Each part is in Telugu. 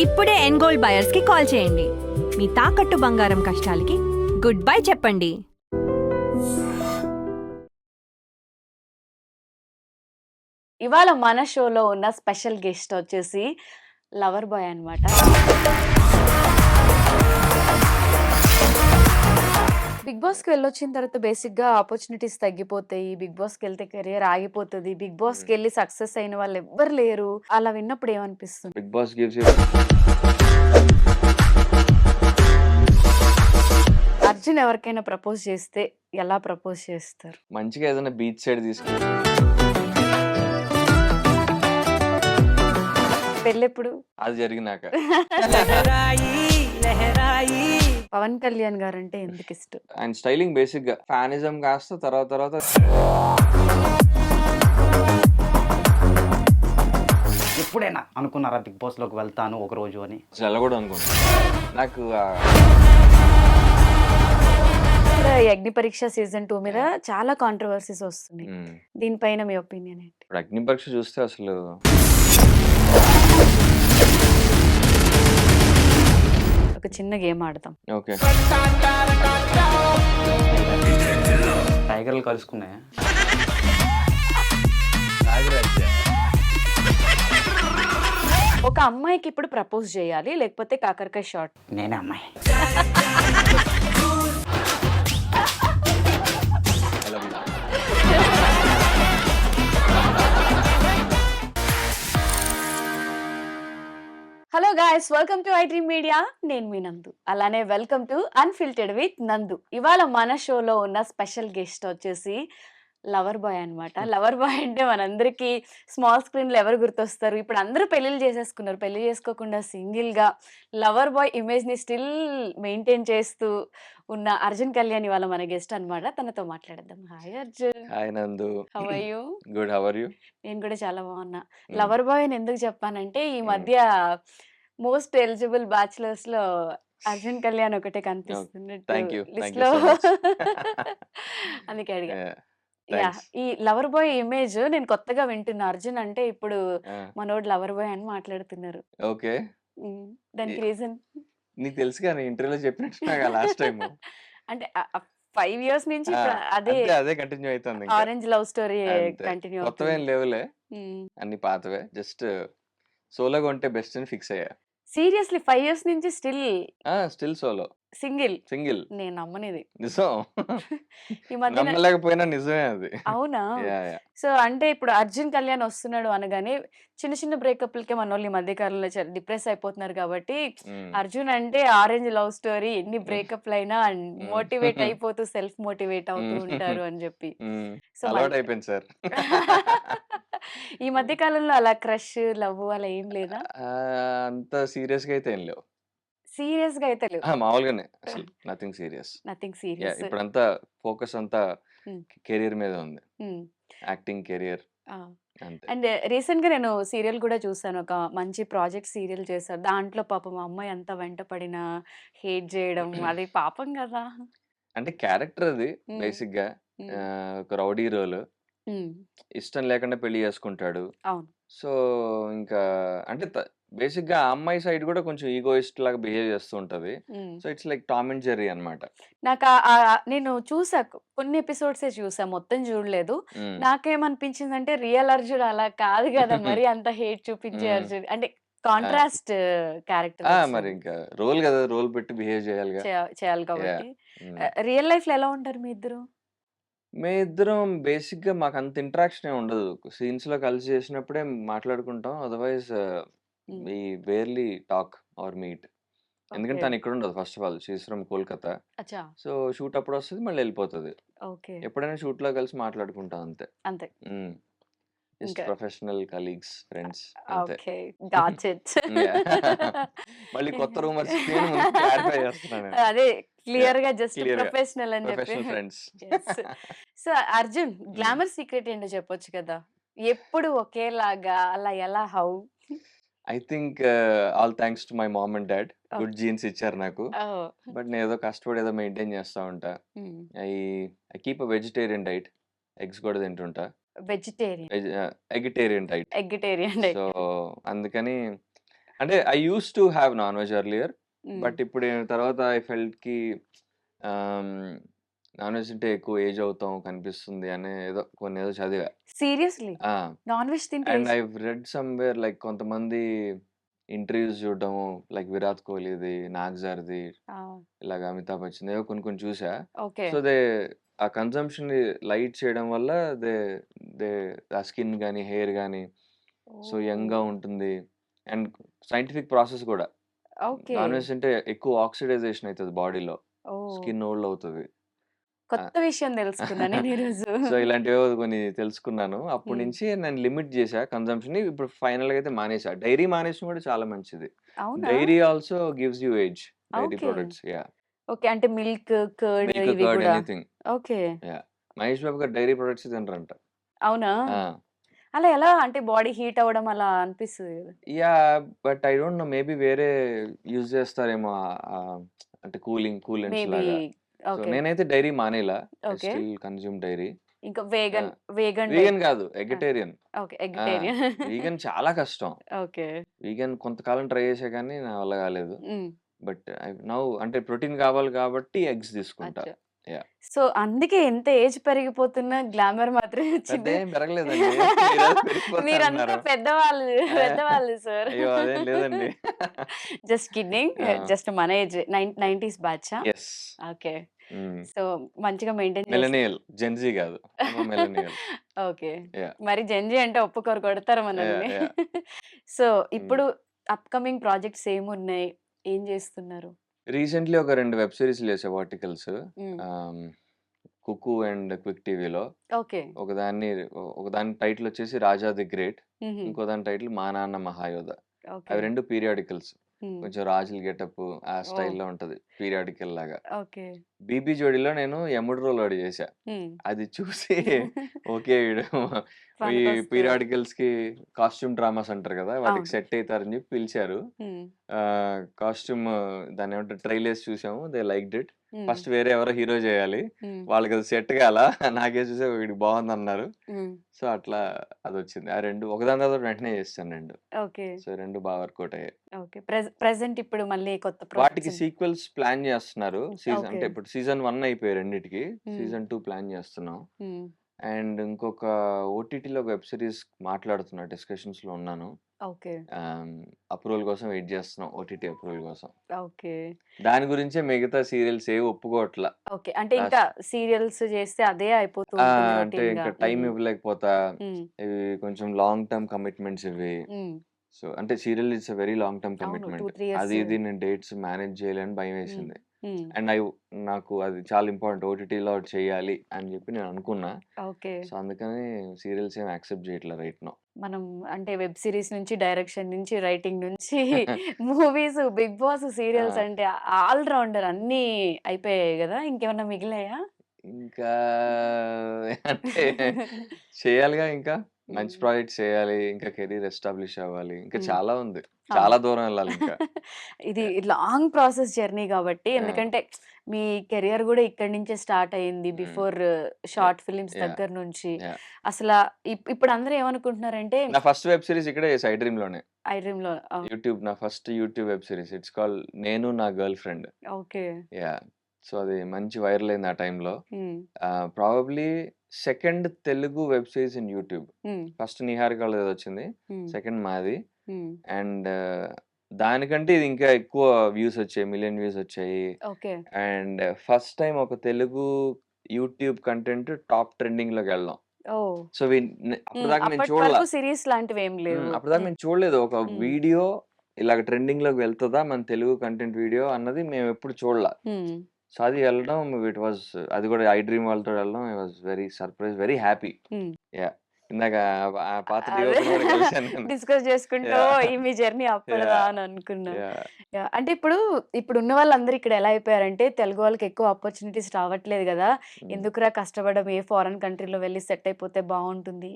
ఇప్పుడే ఎన్గోల్డ్ బయర్స్ కి కాల్ చేయండి. మీ తాకట్టు బంగారం కష్టాలకి గుడ్ బై చెప్పండి. ఇవాళ మన షోలో ఉన్న స్పెషల్ గెస్ట్ వచ్చేసి లవర్ బాయ్ అన్నమాట. బిగ్ బాస్కి వెళ్ళొచ్చిన తర్వాత బేసిక్గా ఆపర్చునిటీస్ తగ్గిపోతాయి, బిగ్ బాస్కి వెళ్తే కెరియర్ ఆగిపోతుంది, బిగ్ బాస్కి వెళ్ళి సక్సెస్ అయిన వాళ్ళు ఎవ్వరు లేరు, అలా విన్నప్పుడు ఏమనిపిస్తుంది? బిగ్ బాస్ గివ్స్ అర్జున్ ఎవరికైనా ప్రపోజ్ చేస్తే ఎలా ప్రపోజ్ చేస్తారు? మంచిగా ఏదైనా బీచ్ సైడ్ తీసుకెళ్ళి. పెళ్ళెప్పుడు? అది జరిగినాక. పవన్ కళ్యాణ్ గారు అంటే ఎందుకు ఇష్టం? అండ్ స్టైలింగ్ బేసిక్ గా ఫ్యానిజం కాస్త తర్వాత ఎప్పుడైనా అనుకున్నారా బిగ్ బాస్ లోకి వెళ్తాను ఒక రోజు అని? అసలు ఎలా కూడా అనుకుంటున్నాను. నాకు ఇప్పుడు ఈ అగ్ని పరీక్ష సీజన్ 2 మీద చాలా కాంట్రవర్సీస్ వస్తున్నాయి. దీనిపైన మీ ఒపీనియన్ ఏంటి? ఇప్పుడు అగ్ని పరీక్ష చూస్తే అసలు ఒక చిన్న గేమ్ ఆడతాం. ఓకే, టైగర్లు కలుసుకున్నాయా? ఒక అమ్మాయికి ఇప్పుడు ప్రపోజ్ చేయాలి, లేకపోతే కాకరకాయ షాట్? నేనే అమ్మాయి. ఎలా ఉంది? Hello guys, welcome to I dream media. నేను మీ నందు. అలానే వెల్కమ్ టు అన్ఫిల్టర్డ్ విత్ నందు. ఇవాళ మన షోలో ఉన్న స్పెషల్ గెస్ట్ వచ్చేసి లవర్ బాయ్ అన్నమాట. లవర్ బాయ్ అంటే మనందరికీ స్మాల్ స్క్రీన్లో ఎవరు గుర్తొస్తారు? ఇప్పుడు అందరూ పెళ్ళిళ్ళు చేసేసుకున్నారు. పెళ్లి చేసుకోకుండా సింగిల్గా లవర్ బాయ్ ఇమేజ్ని స్టిల్ మెయింటైన్ చేస్తూ ఉన్న అర్జున్ కళ్యాణ్ ఇవాళ మన గెస్ట్ అన్నమాట. తనతో మాట్లాడేద్దాం. Hi Arjun. Hi Nandu. How are you? Good, how are you? నేను కూడా చాలా బాగున్నా. లవర్ బాయ్ అని ఎందుకు చెప్పానంటే ఈ మధ్య మోస్ట్ ఎలిజిబుల్ బ్యాచులర్స్ లో అర్జున్ కళ్యాణ్ ఒకటే కనిపిస్తున్నట్టు థ్యాంక్ యూ లిస్ట్ సో లో. మచ్. అందుకే అడిగా. యా, ఈ లవర్ బాయ్ ఇమేజ్ నేను కొత్తగా వింటున్నా. అర్జున్ అంటే ఇప్పుడు మనోడు లవర్ బాయ్ అని మాట్లాడుతున్నారు. ఓకే, దానికి రీజన్ నీకు తెలుసు కానీ ఇంటర్వ్యూలో చెప్పినట్టుగా లాస్ట్ టైం అంటే 5 years నుంచి ఇప్పుడు అదే అదే కంటిన్యూ అవుతుంది. ఆరెంజ్ లవ్ స్టోరీ కంటిన్యూ కొత్తవేం అవుతుంది. లేవులే, అన్ని పాతవే. జస్ట్ సోలోగా ఉంటే బెస్ట్ అని ఫిక్స్ అయ్యా. సీరియస్లీ 5 years నుంచి స్టిల్ సోలో, సింగిల్? సింగిల్. నేను నమ్మనిది. నిజం. ఈ మధ్య నమ్మలేకపోయినా నిజమే అది. అవునా? సో అంటే ఇప్పుడు అర్జున్ కళ్యాణ్ వస్తున్నాడు అనగానే చిన్న చిన్న బ్రేకప్లకే మన వాళ్ళు ఈ మధ్య కాలంలో డిప్రెస్ అయిపోతున్నారు. కాబట్టి అర్జున్ అంటే ఆరెంజ్ లవ్ స్టోరీ, ఎన్ని బ్రేకప్లు అయినా మోటివేట్ అయిపోతూ సెల్ఫ్ మోటివేట్ అవుతూ ఉంటారు అని చెప్పి. సో అలవాటు అయిపోయింది సార్. ఈ మధ్య కాలంలో అలా క్రష్ లవ్ అలా ఏం లేదా? అంత సీరియస్ గా అయితే ఏం లేవు. సీరియస్ గా అయితే లేవు. మామూలుగానే, అసలు నథింగ్ సీరియస్. Nothing serious. ఇప్పుడంతా ఫోకస్ అంతా కెరియర్ మీద ఉంది, యాక్టింగ్ కెరియర్ అంతే. అండ్ రీసెంట్ గా నేను సీరియల్ కూడా చూసాను. ఒక మంచి ప్రాజెక్ట్ సీరియల్ చేశారు. దాంట్లో పాపం మా అమ్మాయి అంతా వెంట పడిన హేట్ చేయడం అది పాపం కదా. అంటే క్యారెక్టర్ అది బేసిక్ గా ఒక రౌడీ రోల్. ఇష్టం లేకుండా పెళ్లి చేసుకుంటాడు. అవును. సో ఇంకా అంటే బేసిక్ గా ఆ అమ్మాయి సైడ్ కూడా కొంచెం ఈగోయిస్ట్ లాగా బిహేవ్ చేస్తూ ఉంటది. So it's like Tom and Jerry అన్నమాట. నాకు నేను చూసా, కొన్ని ఎపిసోడ్స్ చూసా, మొత్తం చూడలేదు. నాకేమనిపించిందంటే రియల్ అర్జున్ అలా కాదు కదా, మరి అంత హేట్ చూపించే అర్జున్ అంటే కాంట్రాస్ట్ క్యారెక్టర్. మరి ఇంకా రోల్ కదా, రోల్ పెట్టి బిహేవ్ చేయాలిగా, చేయాలి కాబట్టి. రియల్ లైఫ్ లో ఎలా ఉంటారు మీ ఇద్దరు? మే ఇద్దరం బేసిక్ గా మాకు అంత ఇంటరాక్షన్ ఉండదు. సీన్స్ లో కలిసి చేసినప్పుడే మాట్లాడుకుంటాం. Otherwise we barely talk or meet. ఎందుకంటే తను ఇక్కడ ఉండదు. First of all she's from Kolkata. So shoot అప్పుడు వస్తుంది, మళ్ళీ వెళ్ళిపోతుంది. ఎప్పుడైనా షూట్ లో కలిసి మాట్లాడుకుంటాం అంతే. అంతే. Just professional colleagues, friends. Okay, got it. మళ్ళీ కొత్త రూమర్స్ క్లారిఫై చేస్తున్నాను. అదే క్లియర్ గా జస్ట్ ప్రొఫెషనల్ అని చెప్పి. Friends. So Arjun glamour secret ఏంటో చెప్పొచ్చు కదా, ఎప్పుడు ఒకేలాగా అలా ఎలా? How? I think all thanks to my mom and dad. Good jeans ఇచ్చారు నాకు. బట్ నేను ఏదో కష్టపడి ఏదో మెయింటైన్ చేస్తా ఉంటా. I keep a vegetarian diet. Eggs కూడా తింటుంటా. Vegetarian? Eggetarian diet. Eggetarian. So అందుకని అంటే I use to have non veg earlier. But ఇప్పుడు తర్వాత ఐ ఫెల్ట్ కి నాన్ వెజ్ తింటే ఎక్కువ ఏజ్ అవుతాం కనిపిస్తుంది అనే ఏదో చదివా. సీరియస్లీ నాన్ వెజ్ తింటే and I read somewhere like కొంతమంది ఇంటర్వ్యూస్ చూడడం లైక్ విరాట్ కోహ్లీది, నాగ్జార్ది, ఇలాగ అమితాబ్ బచ్చన్ ఏవో కొన్ని చూసా. ఓకే సో ఆ కన్సంప్షన్ లైట్ చేయడం వల్ల దే దే ఆ స్కిన్ కానీ హెయిర్ కానీ సో యంగ్ గా ఉంటుంది. అండ్ సైంటిఫిక్ ప్రాసెస్ కూడా ఓకే నాన్ వెజ్ అంటే ఎక్కువ ఆక్సిడైజేషన్ అవుతుంది బాడీలో, ఓ స్కిన్ ఓల్డ్ అవుతుంది. కొత్త విషయం తెలుసుకున్నా నేను ఈరోజు. సో ఇలాంటివో కొన్ని తెలుసుకున్నాను. అప్పటి మ్మ్. నుంచి నేను లిమిట్ చేశా కన్సంప్షన్. ఇప్పుడు ఫైనల్ గా అయితే మానేసా. డైరీ మానేసిన కూడా చాలా మంచిది. అవునా dairy also gives you age. Dairy okay products yeah, okay అంటే మిల్క్ కర్డ్ మిల్క్, ఇవి కర్డ్, కూడా anything. Okay yeah, Mahesh Babu garu dairy products తినరంట. అవునా అలా ఎలా అంటే బాడీ హీట్ అవ్వడం అలా అనిపిస్తుంది కదా yeah, but I don't know, maybe వేరే యూజ్ చేస్తారేమో అంటే కూలెంట్స్ మేబీ లాగా. సో ఓకే నేనైతే డైరీ మానేలా. I okay still consume dairy. ఇంకా వేగన్ వేగన్ వీగన్ కాదు, ఎగిటేరియన్. ఓకే ఎగ్టేరియన్ వీగన్ చాలా కష్టం. ఓకే వీగన్ కొంతకాలం ట్రై చేసా కానీ నా వల్ల కాలేదు. ఉమ్, బట్ నౌ అంటే ప్రోటీన్ కావాలి కాబట్టి ఎగ్స్ తీసుకుంటా. అచ్చా యా, సో అందుకే ఎంత ఏజ్ పెరిగిపోతున్నా గ్లామర్ మాత్రం పెద్ద చిన్న ఏం పెరగలేదండి. మీరేదో పెరిగిపోతా మీరంతా అన్నారు. పెద్దవాళ్ళు ఆ, పెద్దవాళ్ళు సార్ అయ్యో అదేం లేదండి. జస్ట్ కిడ్డింగ్ జస్ట్ మన age 90s batch yes, okay so మంచిగా మెయింటైన్ చేస్తారు మిలనియల్, జెన్జీ కాదు, మిలనియల్. ఓకే యా, మరి జంజి అంటే ఒప్పుకోరు కొడతారు యా, మనల్ని యా. సో ఇప్పుడు అప్కమింగ్ ప్రాజెక్ట్స్ ఏమున్నాయి ఏం చేస్తున్నారు రీసెంట్లీ ఒక 2 వెబ్ సిరీస్ చేసా verticals. Hmm. Kuku and quick టీవీలో. ఓకే ఒకదాని టైటిల్ వచ్చేసి రాజా ది గ్రేట్, మ్మ్. ఇంకో దాని టైటిల్ మా నాన్న మహాయోధ. ఓకే అవి 2 పీరియాడికల్స్. మ్మ్. కొంచెం రాజుల గెటప్ ఆ ఓ స్టైల్లో ఉంటది, పీరియాడికల్ లాగా. ఓకే బీబీ జోడీలో నేను యముడు రోల్ ఒకటి చేశా. మ్మ్. అది చూసి ఓకే వీడు ఈ పనికొస్తుంది పీరియాడికల్స్ కి కాస్ట్యూమ్ డ్రామాస్ అంటారు కదా, వాటికి అవును సెట్ అవుతారని చెప్పి పిలిచారు. మ్మ్. కాస్ట్యూమ్ దాన్ని ఏమంటారు, ట్రైలర్స్ చూసాము, they liked it. Hmm. First వేరే ఎవరో హీరో చేయాలి, మ్మ్. వాళ్ళకి అది సెట్ కాల, నాకే చూసే వీడికి బాగుంది అన్నారు. మ్మ్. సో అట్లా అది వచ్చింది. ఆ 2 ఒకదాని తర్వాత వెంటనే చేస్తాను 2. ఓకే సో 2 బాగా వర్కౌట్ అయ్యాయి. ఓకే ప్రెసెంట్ ఇప్పుడు మళ్ళీ కొత్త వాటికి ప్రాజెక్ట్స్ సీక్వెల్స్ ప్లాన్ చేస్తున్నారు. సీజన్ ఓకే అంటే ఇప్పుడు సీజన్ 1 అయిపోయి రెండిటికి, మ్మ్. సీజన్ 2 ప్లాన్ చేస్తున్నాం. మ్మ్. అండ్ ఇంకొక ఓటీటీలో వెబ్ సిరీస్ మాట్లాడుతున్నా, డిస్కషన్స్ లో ఉన్నాను. ఓకే అప్రూవల్ కోసం వెయిట్ చేస్తున్నాం, ఓటీటీ అప్రూవల్ కోసం. ఓకే దాని గురించే మిగతా సీరియల్స్ ఏవి ఒప్పుకోవట్లా. ఓకే అంటే ఇంకా లాస్ట్ సీరియల్స్ చేస్తే అదే అయిపోతూ ఉంటుంది అంటే రొటీన్ గా ఇంకా టైం మ్మ్. ఇవ్వలేకపోతా. మ్మ్. ఇవి కొంచెం లాంగ్ టర్మ్ కమిట్మెంట్స్ ఇవి. మ్మ్. సో అంటే serial it's very long term అవును కమిట్మెంట్. 2-3 ఇయర్స్ అది ఇది నేను డేట్స్ మేనేజ్ చేయలేని భయం మ్మ్. వేసింది. మ్మ్. అండ్ నాకు అది చాలా ఇంపార్టెంట్, ఓటీటీలో చేయాలి అని చెప్పి నేను అనుకున్నా. ఓకే సో అందుకని సీరియల్స్ ఏం యాక్సెప్ట్ చేయట్లేదు రైట్ నో. మనం అంటే వెబ్ సిరీస్ నుంచి డైరెక్షన్ నుంచి రైటింగ్ నుంచి మూవీస్ బిగ్ బాస్ సీరియల్స్ అంటే ఆల్ రౌండర్ అన్ని అయిపోయాయి కదా ఇంకేమన్నా మిగిలాయా ఇంకా అంటే చేయాలిగా, ఇంకా మంచి మ్మ్. ప్రాజెక్ట్ చేయాలి, ఇంకా కెరీర్ ఎస్టాబ్లిష్ అవ్వాలి, ఇంకా మ్మ్. చాలా ఉంది, అవును చాలా దూరం వెళ్ళాలి ఇంకా. ఇది లాంగ్ ప్రాసెస్ జర్నీ కాబట్టి Yeah. ఎందుకంటే మీ కెరియర్ కూడా ఇక్కడి నుంచే స్టార్ట్ అయ్యింది బిఫోర్ షార్ట్ ఫిలిమ్స్ Yeah. దగ్గర నుంచి Yeah. అసలు ఇప్పుడు అందరూ ఏమనుకుంటున్నారంటే నా ఫస్ట్ వెబ్ సిరీస్ ఇక్కడే చేసా, ఐ డ్రీమ్ లోనే. ఐ డ్రీమ్ లో యూట్యూబ్, నా first YouTube web series, it's call నేను నా girl friend. Okay yeah, so అది మంచి వైరల్ అయింది ఆ టైంలో. Probably second Telugu web series in YouTube. First Niharika వాళ్ళది వచ్చింది, సెకండ్ మాది. అండ్ దానికంటే ఇది ఇంకా ఎక్కువ వ్యూస్ వచ్చాయి, మిలియన్ వ్యూస్ వచ్చాయి. ఓకే అండ్ ఫస్ట్ టైం ఒక Telugu YouTube content top trending లోకి వెళ్ళాం. ఓ సో అప్పటిదాకా మేము అప్పటి చూడలే, వరకు సిరీస్ లాంటివి ఏం లేవు అప్పటిదాకా మేము చూడలేదు ఒక మ్మ్. వీడియో ఇలాగ ట్రెండింగ్ లోకి వెళ్తుందా మన తెలుగు కంటెంట్ వీడియో అన్నది మేము ఎప్పుడు చూడలే. మ్మ్. సో అది వెళ్ళడం, అది కూడా ఐ డ్రీమ్ వాళ్ళతో వెళ్ళడం, I was very surprise, very happy. Hmm. Yeah, ఇందాక ఆ పాత అదే డిఓపిని కూడా కలిసాను నేను. డిస్కస్ చేసుకుంటూ యా, ఈ మీ జర్నీ అప్పటిదా యా, అని అనుకున్నా యా. యా, అంటే ఇప్పుడు ఉన్న వాళ్ళందరూ ఇక్కడ ఎలా అయిపోయారంటే తెలుగు వాళ్ళకి ఎక్కువ ఆపర్చునిటీస్ రావట్లేదు కదా ఎందుకురా కష్టపడడం ఏ ఫారెన్ కంట్రీలో వెళ్ళి సెట్ అయిపోతే బాగుంటుంది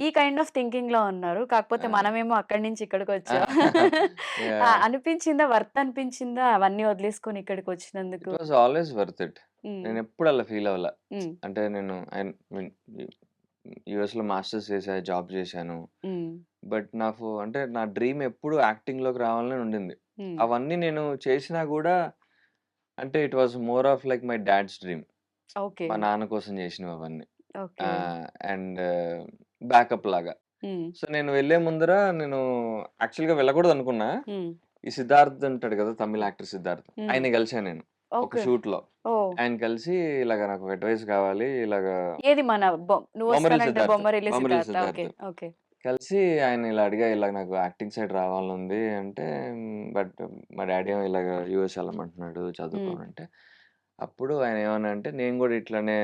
ఈ కైండ్ ఆఫ్ థింకింగ్ లో ఉన్నారు కాకపోతే మనమేమో అక్కడి నుంచి ఇక్కడికి వచ్చాం యా, అనిపించిందా వర్త్ అనిపించిందా అవన్నీ వదిలేసుకొని ఇక్కడికి ఇట్ వచ్చినందుకు వాజ్ ఆల్వేస్ వర్త్ ఇట్. ఉమ్, నేను ఎప్పుడు అలా ఫీల్ అవ్వాల. ఉమ్, అంటే నేను యుఎస్ లో మాస్టర్స్ చేశా, జాబ్ చేశాను. ఉమ్, బట్ నాకు అంటే నా డ్రీమ్ ఎప్పుడు యాక్టింగ్‌లోకి రావాలని ఉండింది. హ్మ్. అవన్నీ నేను చేసినా గూడా అంటే it was more of like my dad's dream. Okay. మా నాన్న కోసం చేసినవి అవన్నీ. ఓకే. అండ్ బ్యాకప్ లాగా. హ్మ్. సో, నేను వెళ్ళే ముందర నేను యాక్చువల్‌గా వెళ్ళకూడదనుకున్నా. హ్మ్. ఈ సిద్ధార్థ్ ఉంటాడు కదా! తమిళ్ యాక్టర్ సిద్ధార్థ్. హ్మ్. ఆయన్ని కలిసాను నేను. ఒక ఓకే. షూట్‌లో. ఓహ్! ఆయన కలిసి ఇలాగ నాకు అడ్వైస్ కావాలి. ఇలాగా ఏది మన బొమ్మరిల్లు నువ్వొస్తానంటే సిద్ధార్థ్. బొమ్మరిల్లు బొమ్మరిల్లు సిద్ధార్థ. ఓకే. సిద్ధార్థ్. ఓకే. కలిసి ఆయన ఇలా అడిగా, "ఇలాగ నాకు యాక్టింగ్ సైడ్ రావాలనుంది" అంటే, బట్ మా డ్యాడీ ఏమో ఇలాగ యూఎస్ ఎళ్ళమంటున్నాడు హ్మ్. చదువుకోనంటే, అప్పుడు ఆయన ఏమన్నారంటే, నేను గూడా ఇట్లనే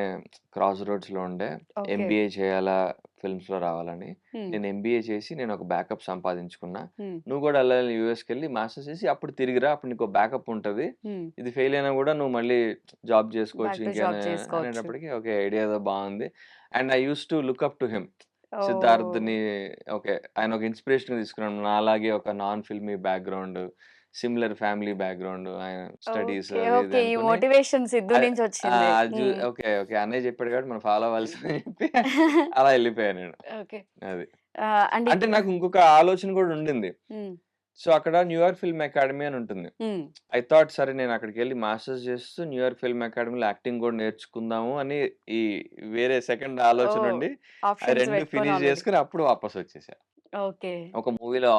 క్రాస్ రోడ్స్‌లో ఉండే. ఓకే. ఎంబీఏ చేయాలా ఫిల్మ్స్‌లో రావాలని. హ్మ్. నేను ఎంబీఏ చేసి నేనొక బ్యాకప్ సంపాదించుకున్నా. హ్మ్. నువ్వు గూడా ఎళ్ళాలి యూఎస్‌కెళ్ళి మాస్టర్స్ చేసి అప్పుడు తిరిగిరా. అప్పుడు నీకో బ్యాకప్ ఉంటది. హ్మ్. ఇది ఫెయిల్ అయినా గూడా నువ్వు మళ్ళీ జాబ్ చేసుకోవచ్చు బ్యాక్ టు ఇంకేమైనా జాబ్ చేసుకోవచ్చు. అనేటప్పటికి ఓకే. ఐడియా ఏదో బావుంది. And I used to look up to him. Oh! సిద్ధార్థ్‌ని ఓకే. ఆయన ఒక ఇన్‌స్పిరేషన్‌గా తీసుకున్నాను. నాలాగే ఒక non filmy background, similar family background, ఆయన స్టడీస్ ఓకే. అది ఇది ఓకే. ఈ అనుకుని మోటివేషన్ సిద్ధు అది నుంచి ఆ! వచ్చింది. అది హ్మ్. ఓకే. ఓకే. అన్నయ్య చెప్పాడు కాబట్టి మనం ఫాలో అవ్వాల్సిందని చెప్పి అలా ఎళ్ళిపోయా నేను. ఓకే. అది. అంటే అంటే నాకు ఇంకొక ఆలోచన కూడా ఉండింది. హ్మ్. సో, అక్కడ న్యూయార్క్ ఫిల్మ్ అకాడమీ అని ఉంటుంది. హ్మ్. ఐ థాట్ సరే నేను అక్కడికెళ్ళి మాస్టర్స్ చేస్తూ న్యూయార్క్ ఫిల్మ్ అకాడమీలో యాక్టింగ్ కూడా నేర్చుకుందాము అని ఈ వేరే సెకండ్ ఆలోచన ఓహ్! ఉండి, ఆ ఆప్షన్స్ 2 పెట్టుకొని ఫినిష్ ఆల్రెడీ. చేసుకొని అప్పుడు వాపసొచ్చేసా. ఓకే. ఒక మూవీలో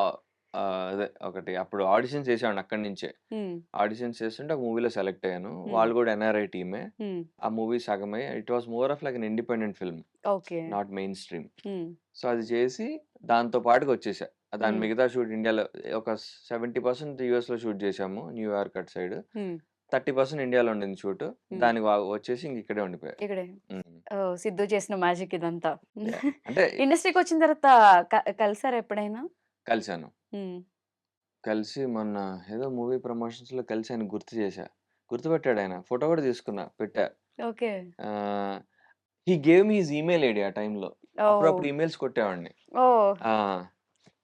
అదే ఒకటి అప్పుడు ఆడిషన్స్ చేసేవాడిని అక్కడి నుంచే. హ్మ్. ఆడిషన్స్ చేస్తుంటే ఒక మూవీలో సెలెక్ట్ అయ్యాను. హ్మ్. వాళ్ళు కూడా ఎన్ఆర్ఐ టీమే. హ్మ్. ఆ మూవీ సగమే. It was more of like an independent film. Okay. Not main stream. హ్మ్. సో, అది చేసి దాంతో పాటుగా వచ్చేసా. దాని హ్మ్. మిగతా షూట్ ఇండియాలో ఒక 70% యూఎస్‌లో షూట్ చేశాము. న్యూయార్క్ అటు సైడ్. హ్మ్. 30% ఇండియాలో ఉండింది షూట్. హ్మ్. దానికి వచ్చేసి ఇంక ఇక్కడే ఉండిపోయా. ఇక్కడే. హ్మ్. ఓహ్! సిద్ధు చేసిన మ్యాజిక్ ఇదంతా. యాహ్! అంటే ఇండస్ట్రీకొచ్చిన తర్వాత కలిసారా ఎప్పుడైనా? కలిసాను. హ్మ్. కలిసి మొన్న ఏదో మూవీ ప్రమోషన్స్‌లో కలిసి ఆయనకి గుర్తు చేశా. గుర్తుపట్టాడాయన. ఫోటో కూడా తీసుకున్నా. పెట్టా. ఓకే. ఆహ్, హి gave me his email ID ఆ టైమ్‌లో. ఓహ్! అప్పుడప్పుడు ఈమెయిల్స్ కొట్టేవాడిని. ఓహ్! ఆ!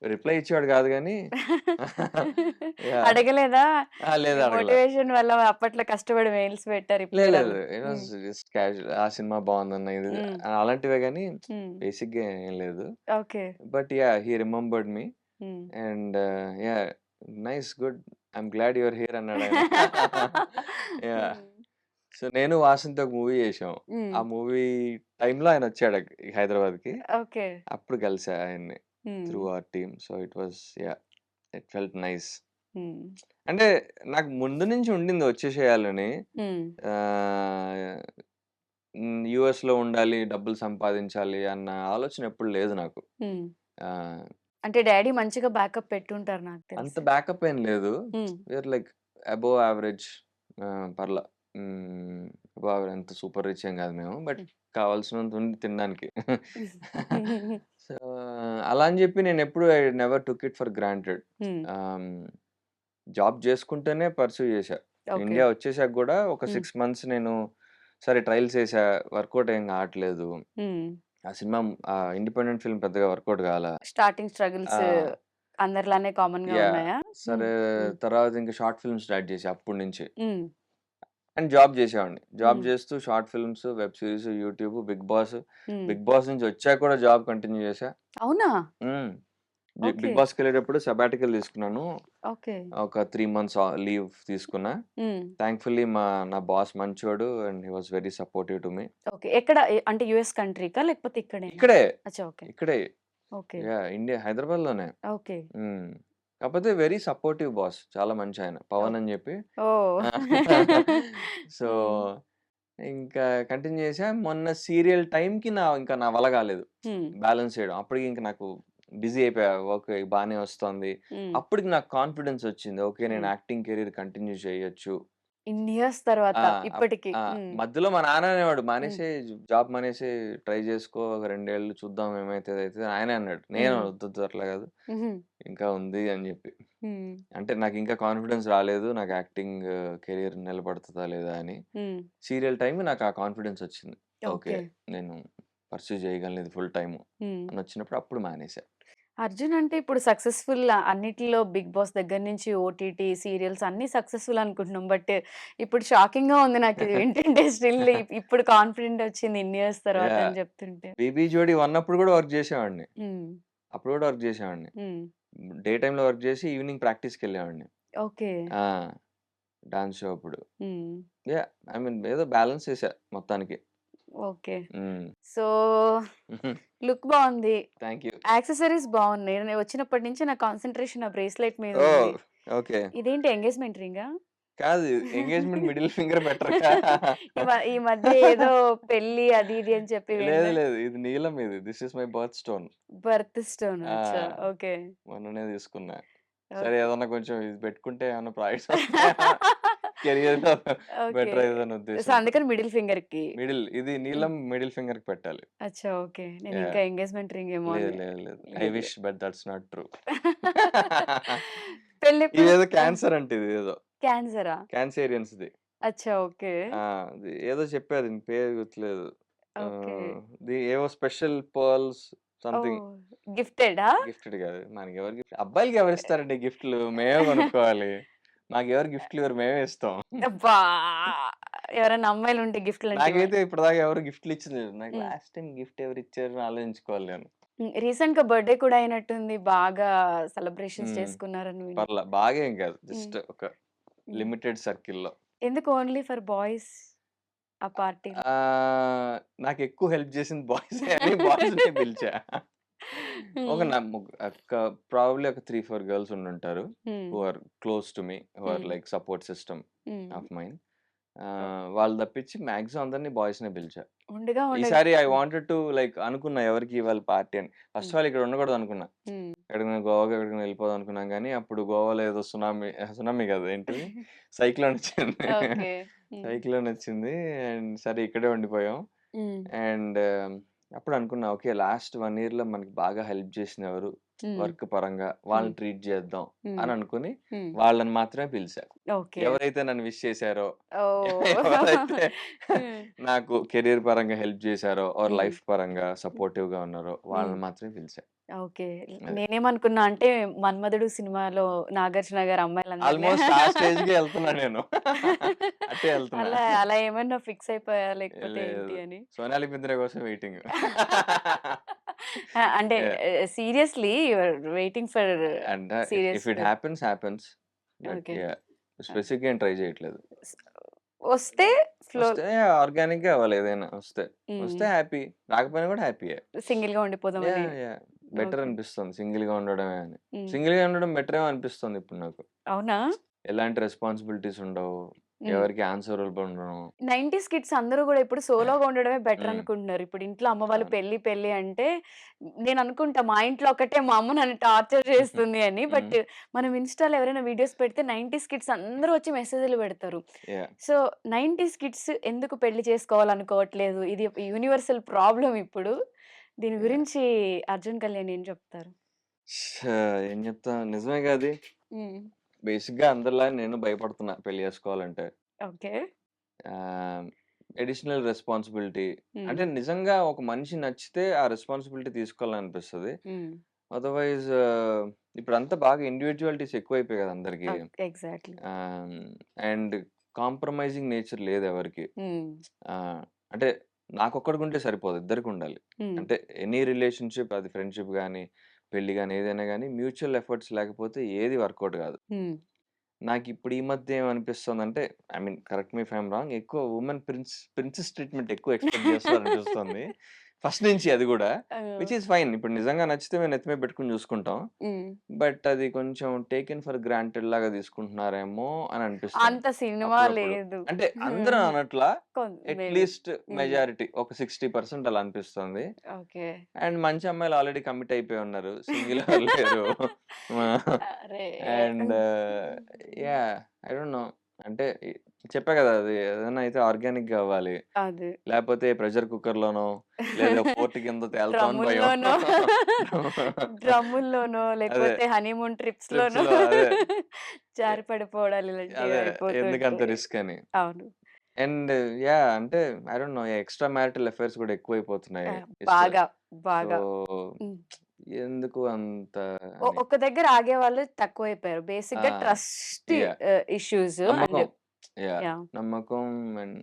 రిప్లై ఇచ్చేవాడు కాదు గానీ యాహ్! అడగలేదా? లేదు ఈ అడగల. మోటివేషన్ వల్ల అప్పట్లో కష్టపడి మెయిల్స్ పెట్టా రిప్లై లేదు. రాలేదు. It was hmm. Just casual. ఆ సినిమా బావుందన్న ఇది హ్మ్. అలాంటివే గానీ హ్మ్. బేసిక్‌గా ఏం లేదు. Okay. But yeah! He remembered me hmm. And yeah! Nice good. I'm glad you are here అన్నాడాయన. యాహ్! హ్మ్. సో, నేను వాసంతి ఒక మూవీ చేశాం. హ్మ్. ఆ మూవీ టైమ్‌లో ఆయనొచ్చాడు హైదరాబాద్‌కి. ఓకే. అప్పుడు కలిసా ఆయన్ని హ్మ్. Through our team. So, it was yeah! It felt nice. హ్మ్. అంటే నాకు ముందు నుంచి ఉండింది వచ్చేసేయాలని. హ్మ్. ఆహ్, యూఎస్‌లో ఉండాలి, డబ్బులు సంపాదించాలి అన్న ఆలోచన ఎప్పుడు లేదు నాకు. హ్మ్. ఆహ్, అంటే డ్యాడీ మంచిగా బ్యాకప్ పెట్టుంటారు నాకు అంత తెలిసి. బ్యాకప్ ఏం లేదు. హ్మ్. వీఆర్ లైక్ అబోవ్ యావరేజ్ పర్లా. అబోవ్ యావరేజ్ అంత సూపర్ రిచ్ ఏం కాదు మేము. బట్ హ్మ్. కావాల్సినంత ఉంది తినడానికి. హ్మ్. సో, అలా అని చెప్పి నేనెప్పుడు I never took it for granted. హ్మ్. ఆహ్, జాబ్ చేసుకుంటూనే పర్స్యూ చేశా. ఓకే. ఇండియా వచ్చేసాక గూడా ఒక హ్మ్. 6 మంత్స్ నేను సరే ట్రయల్స్ చేశా. వర్కౌట్ ఏం కావట్లేదు. హ్మ్. ఆ సినిమా ఇండిపెండెంట్ ఫిల్మ్ పెద్దగా వర్కౌట్ కాలా. స్టార్టింగ్ స్ట్రగుల్స్ ఆ! అందరిలానే కామన్‌గా యాహ్! ఉన్నాయా? హ్మ్. సరే హ్మ్. తర్వాత ఇంక షార్ట్ ఫిల్మ్ స్టార్ట్ చేశా అప్పటి నుంచి. హ్మ్. అండ్ జాబ్ చేసేవాడిని. Job hmm. చేస్తూ short films, web series, YouTube, Bigg Boss. Hmm. Bigg Boss నుంచి వచ్చాక కూడా జాబ్ కంటిన్యూ చేశా. అవునా? హ్మ్. ఓకే. బిగ్ బాస్‌కెళ్ళేటప్పుడు సబాటికల్ తీసుకున్నాను. ఓకే. ఒక 3 మంత్స్ లీవ్ తీసుకున్నా. హ్మ్. థాంక్‌ఫుల్లీ నా బాస్ మంచోడు and he was very supportive to me. Okay. ఎక్కడ అంటే యూఎస్ కంట్రీకా? లేకపోతే ఇక్కడేనా? ఇక్కడే, అచ్చా! ఓకే. ఇక్కడే ఓకే. యాహ్! ఇండియా హైదరాబాద్‌లోనే. ఓకే. హ్మ్. కాకపోతే వెరీ సపోర్టివ్ బాస్. చాలా మంచాయన. పవన్ ఓహ్! అని చెప్పి. ఓహ్! సో, హ్మ్. ఇంకా కంటిన్యూ చేశా. మొన్న సీరియల్ టైమ్‌కి ఇంకా నా వల్ల కాలేదు. హ్మ్. బ్యాలెన్స్ చేయడం. అప్పటికి ఇంక నాకు బిజీ అయిపోయా. ఓకే. బానే వస్తోంది. హ్మ్. అప్పటికి నాకు కాన్ఫిడెన్స్ వచ్చింది. ఓకే. నేను హ్మ్. యాక్టింగ్ కెరీర్ కంటిన్యూ చేయొచ్చు. ఇన్ని ఇయర్స్ ఆ! తర్వాత అప్ ఇప్పటికి. ఆ! హ్మ్. మధ్యలో మా నాన్న అనేవాడు, హ్మ్. "మానేసేయి జాబ్ మానేసేయి. ట్రై చేసుకో. ఒక 2 ఏళ్ళు చూద్దాం ఏమైతది అయితది" ఆయనే అన్నాడు. నేను హ్మ్. వద్దొద్దు అట్లా కాదు. హుహు. ఇంకా ఉంది అని చెప్పి. హ్మ్. అంటే నాకింకా కాన్ఫిడెన్స్ రాలేదు. నాకు యాక్టింగ్ కెరియర్ నిలబడతదా లేదా అని. హ్మ్. సీరియల్ టైమ్ నాకు ఆ కాన్ఫిడెన్స్ వచ్చింది. ఓకే. ఓకే. నేను పర్స్యూ చేయగలను ఇది ఫుల్ టైము హ్మ్. అని వచ్చినప్పుడు అప్పుడు మానేసా. 'అర్జున్' అంటే ఇప్పుడు సక్సెస్‌ఫుల్ అన్నిటిలో 'బిగ్ బాస్' దగ్గర నుంచి ఓటీటీ, సీరియల్స్ అన్నీ సక్సెస్‌ఫుల్ అనుకుంటున్నాం. బట్ ఇప్పుడు షాకింగ్‌గా ఉంది నాకిది వింటుంటే స్టిల్ ఇప్పుడు కాన్ఫిడెంట్ వచ్చింది ఇన్ని ఇయర్స్ తర్వాత యాహ్! అని చెప్తుంటే. 'బీబీ జోడీ' 1 అప్పుడు కూడా వర్క్ చేసేవాడిని. హ్మ్. అప్పుడు కూడా వర్క్ చేసేవాడిని. డే టైమ్‌లో వర్క్ చేసి ఈవినింగ్ ప్రాక్టీస్‌కి వెళ్ళేవాడిని. ఓకే. ఆ! డాన్స్ షో అప్పుడు. యాహ్! ఐ మీన్ ఏదో బ్యాలెన్స్ చేశా మొత్తానికి. ఓకే. హ్మ్. సో లుక్ బాగుంది. Thank you. యాక్సెసరీస్ బాగున్నాయి. నేను వచ్చినప్పటి నుంచి నా కాన్సంట్రేషన్ ఆ బ్రేస్లెట్ మీద ఓహ్! ఉంది. ఓకే. ఇదేంటి ఎంగేజ్మెంట్ రింగా? కాదు ఎంగేజ్‌మెంట్ మిడిల్ ఫింగర్ బెటర్‌గా ఈ మధ్య ఏదో పెళ్లి అది ఇది అని చెప్పి లేదు విన్నా. లేదు. ఇది నీలం ఇది. This is my birth stone. Birth stone. అచ్చా! ఆ! ఓకే. మొన్ననే తీసుకున్నా. సరే ఓకే. ఏదన్నా కొంచెం ఇది పెట్టుకుంటే ఏమన్నా ప్రాఫిట్స్ వస్తాయా? కెరియర్‌లో ఓకే. బెటర్ అయితదన్న సో, ఉద్దేశంతో. అందుకని మిడిల్ ఫింగర్‌కి. మిడిల్ ఇది హ్మ్. నీలం మిడిల్ ఫింగర్‌కి పెట్టాలి. అచ్చా! ఓకే. నేను ఇంకా యాహ్! ఎంగేజ్మెంట్ రింగ్ ఏమో లేదు అని. లేదు లేదు. ఐ లేదు విష్ లేదు. But that's not true. పెళ్ళెప్పుడు? ఇదేదో క్యాన్సర్ అంట ఇదేదో. క్యాన్సరా? క్యాన్సేరియన్స్‌ది. అచ్చా! ఓకే. ఆ! అది ఏదో చెప్పారు దీని పేరు గుర్తులేదు. ఓకే. ఏవో స్పెషల్ పర్ల్స్ సంథింగ్ ఓహ్! గిఫ్టెడా? గిఫ్టెడ్ కాదు. మనకెవరు గిఫ్ట్ అబ్బాయిలకి ఎవరిస్తారండి గిఫ్ట్‌లు? మేమే కొనుక్కోవాలి. మాకెవరు గిఫ్ట్‌లు ఇవ్వరు. మేమే ఇస్తాం. అబ్బా! ఎవరైనా అమ్మాయిలుంటే గిఫ్ట్‌లంటే నాకైతే ఇప్పటిదాకా ఎవరు గిఫ్ట్‌లు ఇచ్చింది లేదు. నాకు హ్మ్. లాస్ట్ టైమ్ గిఫ్ట్ ఎవరిచ్చారు అని ఆలోచించుకోవాలి నేను. రీసెంట్‌గా బర్త్‌డే కూడా అయినట్టుంది. బాగా సెలబ్రేషన్స్ హ్మ్. చేసుకున్నారని విన్నా. పర్లా బాగా ఏం కాదు. హ్మ్. జస్ట్ ఒక హ్మ్. లిమిటెడ్ సర్కిల్‌లో. ఎందుకు ఓన్లీ ఫర్ బాయ్స్ ఆ పార్టీలు? నాకెక్కువ హెల్ప్ చేసింది బాయ్సే అని బాయ్స్‌నే పిలిచా. ఒక హ్మ్. నా ప్రాబబ్లీ ఒక 3, 4 గర్ల్స్ ఉండుంటారు. Hmm. Who are close to me. Who are hmm. Like support system hmm. Of mine. వాళ్ళు తప్పించి మాక్సిమం అందరిని బాయ్స్‌నే పిలిచా. ఉండగా ఉండగా ఈసారి ఐ హ్మ్. వాంటెడ్ టు లైక్ అనుకున్నా ఎవరికి ఇవ్వాలి పార్టీ అని. ఫస్ట్ హ్మ్. ఆఫ్ ఆల్ ఇక్కడ ఉండకూడదు అనుకున్నా. హ్మ్. ఎక్కడికైనా గోవాకి ఎక్కడికైనా వెళ్ళిపోదాం అనుకున్నాం గానీ, అప్పుడు గోవాలో ఏదో సునామీ కాదు ఏంటిది? సైక్లోన్ వచ్చింది. ఓకే. హ్మ్. సైక్లోన్ వచ్చింది. అండ్ సరే ఇక్కడే ఉండిపోయాం. హ్మ్. అండ్ అప్పుడు అనుకున్నా ఓకే. లాస్ట్ 1 ఇయర్‌లో మనకి బాగా హెల్ప్ చేసిన ఎవరు? హ్మ్. వర్క్ పరంగా హ్మ్. వాళ్ళని ట్రీట్ చేద్దాం హ్మ్. అని అనుకుని హ్మ్. వాళ్ళని మాత్రమే పిలిచా. ఓకే. ఎవరైతే నన్ను విష్ చేశారో, ఓహ్! ఎవరైతే హ్మ్. నాకు కెరియర్ పరంగా హెల్ప్ చేశారో ఆర్ హ్మ్. లైఫ్ పరంగా సపోర్టివ్‌గా ఉన్నారో హ్మ్. వాళ్ళని మాత్రమే పిలిచా. ఓకే. అది. నేనేమనుకున్నా అంటే 'మన్మధుడు' సినిమాలో నాగార్జున గారు అమ్మాయిలందరిని ఆల్‌మోస్ట్ ఆ స్టేజ్‌కే ఎళ్తున్నా నేను. అటే ఎళ్తున్నా. అలా అలా ఏమన్నా ఫిక్స్ అయిపోయారా? లేకపోతే ఏంటి లేదు. అని? 'సోనాలి బింద్రే' కోసం వెయిటింగ్. అంటే yeah! Seriously you are waiting for అంటే serious if it happens happens. But okay. Yeah! Ah! స్పెసిఫిక్‌గా ఏం ట్రై చేయట్లేదు. స్ వస్తే ఫ్లో వస్తే ఆర్గానిక్‌గా అవ్వాలి ఏదైనా వస్తే. హ్మ్. వస్తే హ్యాపీ. రాకపోయినా కూడా హ్యాపీయే. సింగిల్‌గా ఉండిపోదామని. యాహ్! Better okay. అనిపిస్తుంది సింగిల్‌గా ఉండడమే అని. హ్మ్. సింగిల్‌గా ఉండడం బెటరేమో అనిపిస్తుంది ఇప్పుడు నాకు. అవునా? ఎలాంటి రెస్పాన్సిబిలిటీస్ ఉండవు. హ్మ్. ఎవరికీ ఆన్సరబుల్ ఉండను. 90స్ కిడ్స్ అందరూ గూడా ఇప్పుడు సోలోగా ఉండడమే బెటర్ హ్మ్. అనుకుంటున్నారు. ఇప్పుడు ఇంట్లో అమ్మ వాళ్ళు అవును. పెళ్లి పెళ్లి అంటే నేను అనుకుంటా మా ఇంట్లో ఒకటే మా అమ్మ నన్ను టార్చర్ చేస్తుంది అని. హ్మ్. బట్ మనం ఇన్‌స్టాలో ఎవరైనా వీడియోస్ పెడితే 90స్ కిడ్స్ అందరూ వచ్చి మెసేజ్‌లు పెడతారు. యాహ్! సో 90స్ కిడ్స్ ఎందుకు పెళ్లి చేసుకోవాలనుకోవట్లేదు? ఇది యూనివర్సల్ ప్రాబ్లమ్ ఇప్పుడు. దీని యాహ్! గురించి అర్జున్ కళ్యాణ్ ఏం చెప్తారు? ఏం చెప్తా నిజమేగా అది. హ్మ్. బేసిక్‌గా అందరిలాగా నేను భయపడుతున్నా పెళ్లి చేసుకోవాలంటే. ఓకే. ఆహ్, అడిషనల్ రెస్పాన్సిబిలిటీ. హ్మ్. అంటే నిజంగా ఒక మనిషి నచ్చితే ఆ రెస్పాన్సిబిలిటీ తీసుకోవాలనిపిస్తది. హ్మ్. అదర్‌వైజ్ ఇప్పుడంతా బాగా ఇండివిడ్యువాలిటీస్ ఎక్కువైపోయాయి కదా అందరికి. ఎగ్జాక్ట్‌లీ. ఆహ్, అండ్ కాంప్రమైజింగ్ నేచర్ లేదు ఎవరికీ. హ్మ్. అంటే నాకొక్కడికుంటే సరిపోదు. ఇద్దరికుండాలి. హ్మ్. అంటే ఎనీ రిలేషన్‌షిప్ అది ఫ్రెండ్‌షిప్ గాని, పెళ్లి గాని ఏదైనా గాని మ్యూచువల్ ఎఫర్ట్స్ లేకపోతే ఏది వర్కౌట్ కాదు. హ్మ్. నాకిప్పుడు ఈ మధ్య ఏమనిపిస్తోందంటే I mean correct me if I am wrong ఎక్కువ వుమెన్ ప్రిన్సెస్ ట్రీట్‌మెంట్ ఎక్కువ ఎక్స్‌పెక్ట్ చేస్తున్నారనిపిస్తుంది. ఫస్ట్ నుంచి అది గూడా. ఓహ్! Which is fine. ఇప్పుడు నిజంగా నచ్చితే మేము నెత్తి మీద పెట్టుకొని చూసుకుంటాం. హ్మ్. బట్ అది కొంచెం టేకెన్ ఫర్ గ్రాంటెడ్ లాగా తీసుకుంటున్నారేమో అని అనిపిస్తుంది. అంత సినిమా అప్పుడప్పుడు. లేదు. అంటే అందరూ అనట్లా. మేబీ. అట్‌లీస్ట్ హ్మ్. మెజారిటీ ఒక 60% అలా అనిపిస్తుంది. ఓకే. అండ్ మంచి అమ్మాయిలు ఆల్రెడీ కమిట్ అయిపోయి ఉన్నారు. సింగిల్ ఎవరు లేరు. అరే! And yeah! I don't no. అంటే చెప్పా కదా! అది ఏదైనా అయితే ఆర్గానిక్‌గా అవ్వాలి. అది. లేపోతే ప్రెషర్ కుక్కర్‌లోనో లేదా పోర్ట్ కింద తేలుతామని భయం. డ్రమ్ముల్లోనో డ్రమ్ముల్లోనో అదే లేకపోతే హనీమూన్ ట్రిప్స్‌లోనో ట్రిప్స్‌లో అదే. ఎ జారి పడిపోవడాలు ఇలాంటివి అదే అయిపోతూ ఎందుకంత ఉంటాయి. రిస్క్ అని. అవును. And yeah! అంటే I don't know extra marital affairs కూడా ఎక్కువైపోతున్నాయి. బాగా. సో, బాగా. హ్మ్. ఎందుకు అంత అని. ఒక్క దగ్గర ఆగేవాళ్ళు తక్కువైపోయారు. బేసిక్‌గా ఆ! Trust yeah! ఇష్యూస్ అండ్ నమ్మకం. యాహ్! యాహ్! నమ్మకం అండ్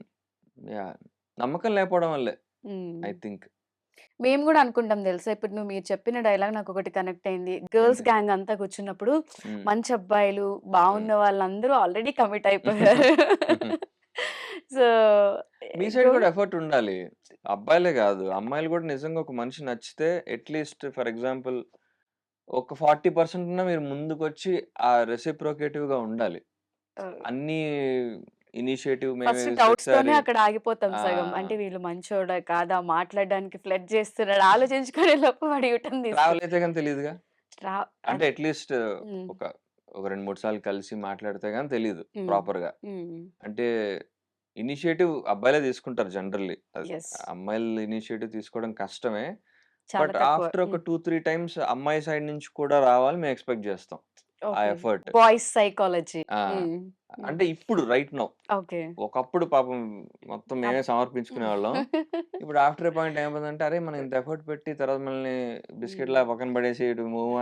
యాహ్! నమ్మకం లేకపోవడం వల్లే హ్మ్. I think. మేము గూడా అనుకుంటాం తెలుసా? ఇప్పుడు మీరు చెప్పిన డైలాగ్ నాకొకటి కనెక్ట్ అయింది. గర్ల్స్ ఏంటి? గ్యాంగ్ అంతా కూర్చున్నప్పుడు హ్మ్. మంచి అబ్బాయిలు, బాగున్న వాళ్ళందరూ ఆల్రెడీ కమిట్ అయిపోయారు. సో, మీ సైడ్ గుడ్. కూడా ఎఫర్ట్ ఉండాలి. అబ్బాయిలే గాదు. అమ్మాయిలు కూడా నిజంగా ఒక మనిషి నచ్చితే అట్‌లీస్ట్ ఫర్ ఎగ్జాంపుల్ ఒక 40% అన్నా మీరు ముందుకొచ్చి ఆ రెసిప్రొకేటివ్‌గా ఉండాలి. ఆహ్, అన్నీ ఇనిషియేటివ్ మేమే ఫస్ట్ డౌట్స్‌తోనే ప్రతిసారి అక్కడ ఆగిపోతాం ఆ! సగం. అంటే వీళ్ళు మంచోడా? కాదా? మాట్లాడడానికి ఫ్లర్ట్ చేస్తున్నాడా? ఆలోచించుకునే లోపు వాడు యూటర్న్ ట్రావెల్ తీసుకుంటాడు. అయితే గాని తెలీదుగా. ట్రా అంటే అద్ అట్‌లీస్ట్ హ్మ్. ఒక, ఒక 2, 3 సార్లు కలిసి మాట్లాడితే గాని తెలీదు హ్మ్. ప్రాపర్‌గా. హ్మ్. అంటే ఇనిషియేటివ్ అబ్బాయిలే తీసుకుంటారు జనరల్లీ. యెస్. అమ్మాయిలు ఇనిషియేటివ్ తీసుకోవడం కష్టమే. చాలా బట్ తక్కువ. ఆఫ్టర్ ఒక 2, 3 టైమ్స్ అమ్మాయి సైడ్ నుంచి కూడా రావాలి మేము ఎక్స్‌పెక్ట్ జేస్తాం. ఆ ఓకే. ఎఫర్ట్. Boys psychology. ఆ! హ్మ్. హ్మ్. అంటే ఇప్పుడు రైట్ నౌ. ఓకే. ఒకప్పుడు పాపం మొత్తం మేమే అప్ సమర్పించుకునేవాళ్ళం. ఇప్పుడు ఆఫ్టర్ ఎ పాయింట్ ఏమైపోయిందంటే, అరే! మనం ఇంత ఎఫర్ట్ పెట్టి తర్వాత మనల్ని హ్మ్. బిస్కెట్‌లాగా పక్కన పడేసి ఇటు మూవ్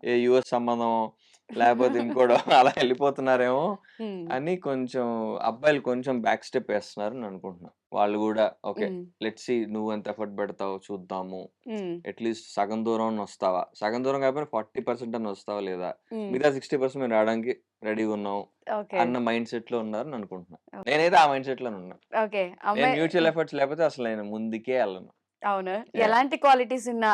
ఏ యూఎస్ సంబంధమో, లేపోతే ఇంకోటో అలా ఎళ్ళిపోతున్నారేమో హ్మ్. అని కొంచెం అబ్బాయిలు కొంచెం బ్యాక్ స్టెప్ ఏస్తున్నారని అనుకుంటున్నా. వాళ్ళు గూడా ఓకే. హ్మ్. లెట్స్ సీ నువ్వెంత ఎఫర్ట్ పెడతావో చూద్దాము. హ్మ్. అట్‌లీస్ట్ సగం దూరం అన్నా వస్తావా? సగం దూరం కాకపోయినా 40% అన్నా వస్తావా లేదా? హ్మ్. మిగతా 60% మేము రావడానికి రెడీగున్నాం ఓకే. అన్న మైండ్ సెట్‌లో ఉన్నారని అనుకుంటున్నా. ఓకే. నేనైతే ఆ మైండ్ సెట్‌లోనే ఉన్నా. ఓకే. నేను అమ్మాయి మ్యూచువల్ ఎఫర్ట్స్ లేకపోతే అసలు నేను ముందుకే ఎళ్ళను. అవును. యాహ్! ఎలాంటి క్వాలిటీస్ ఉన్న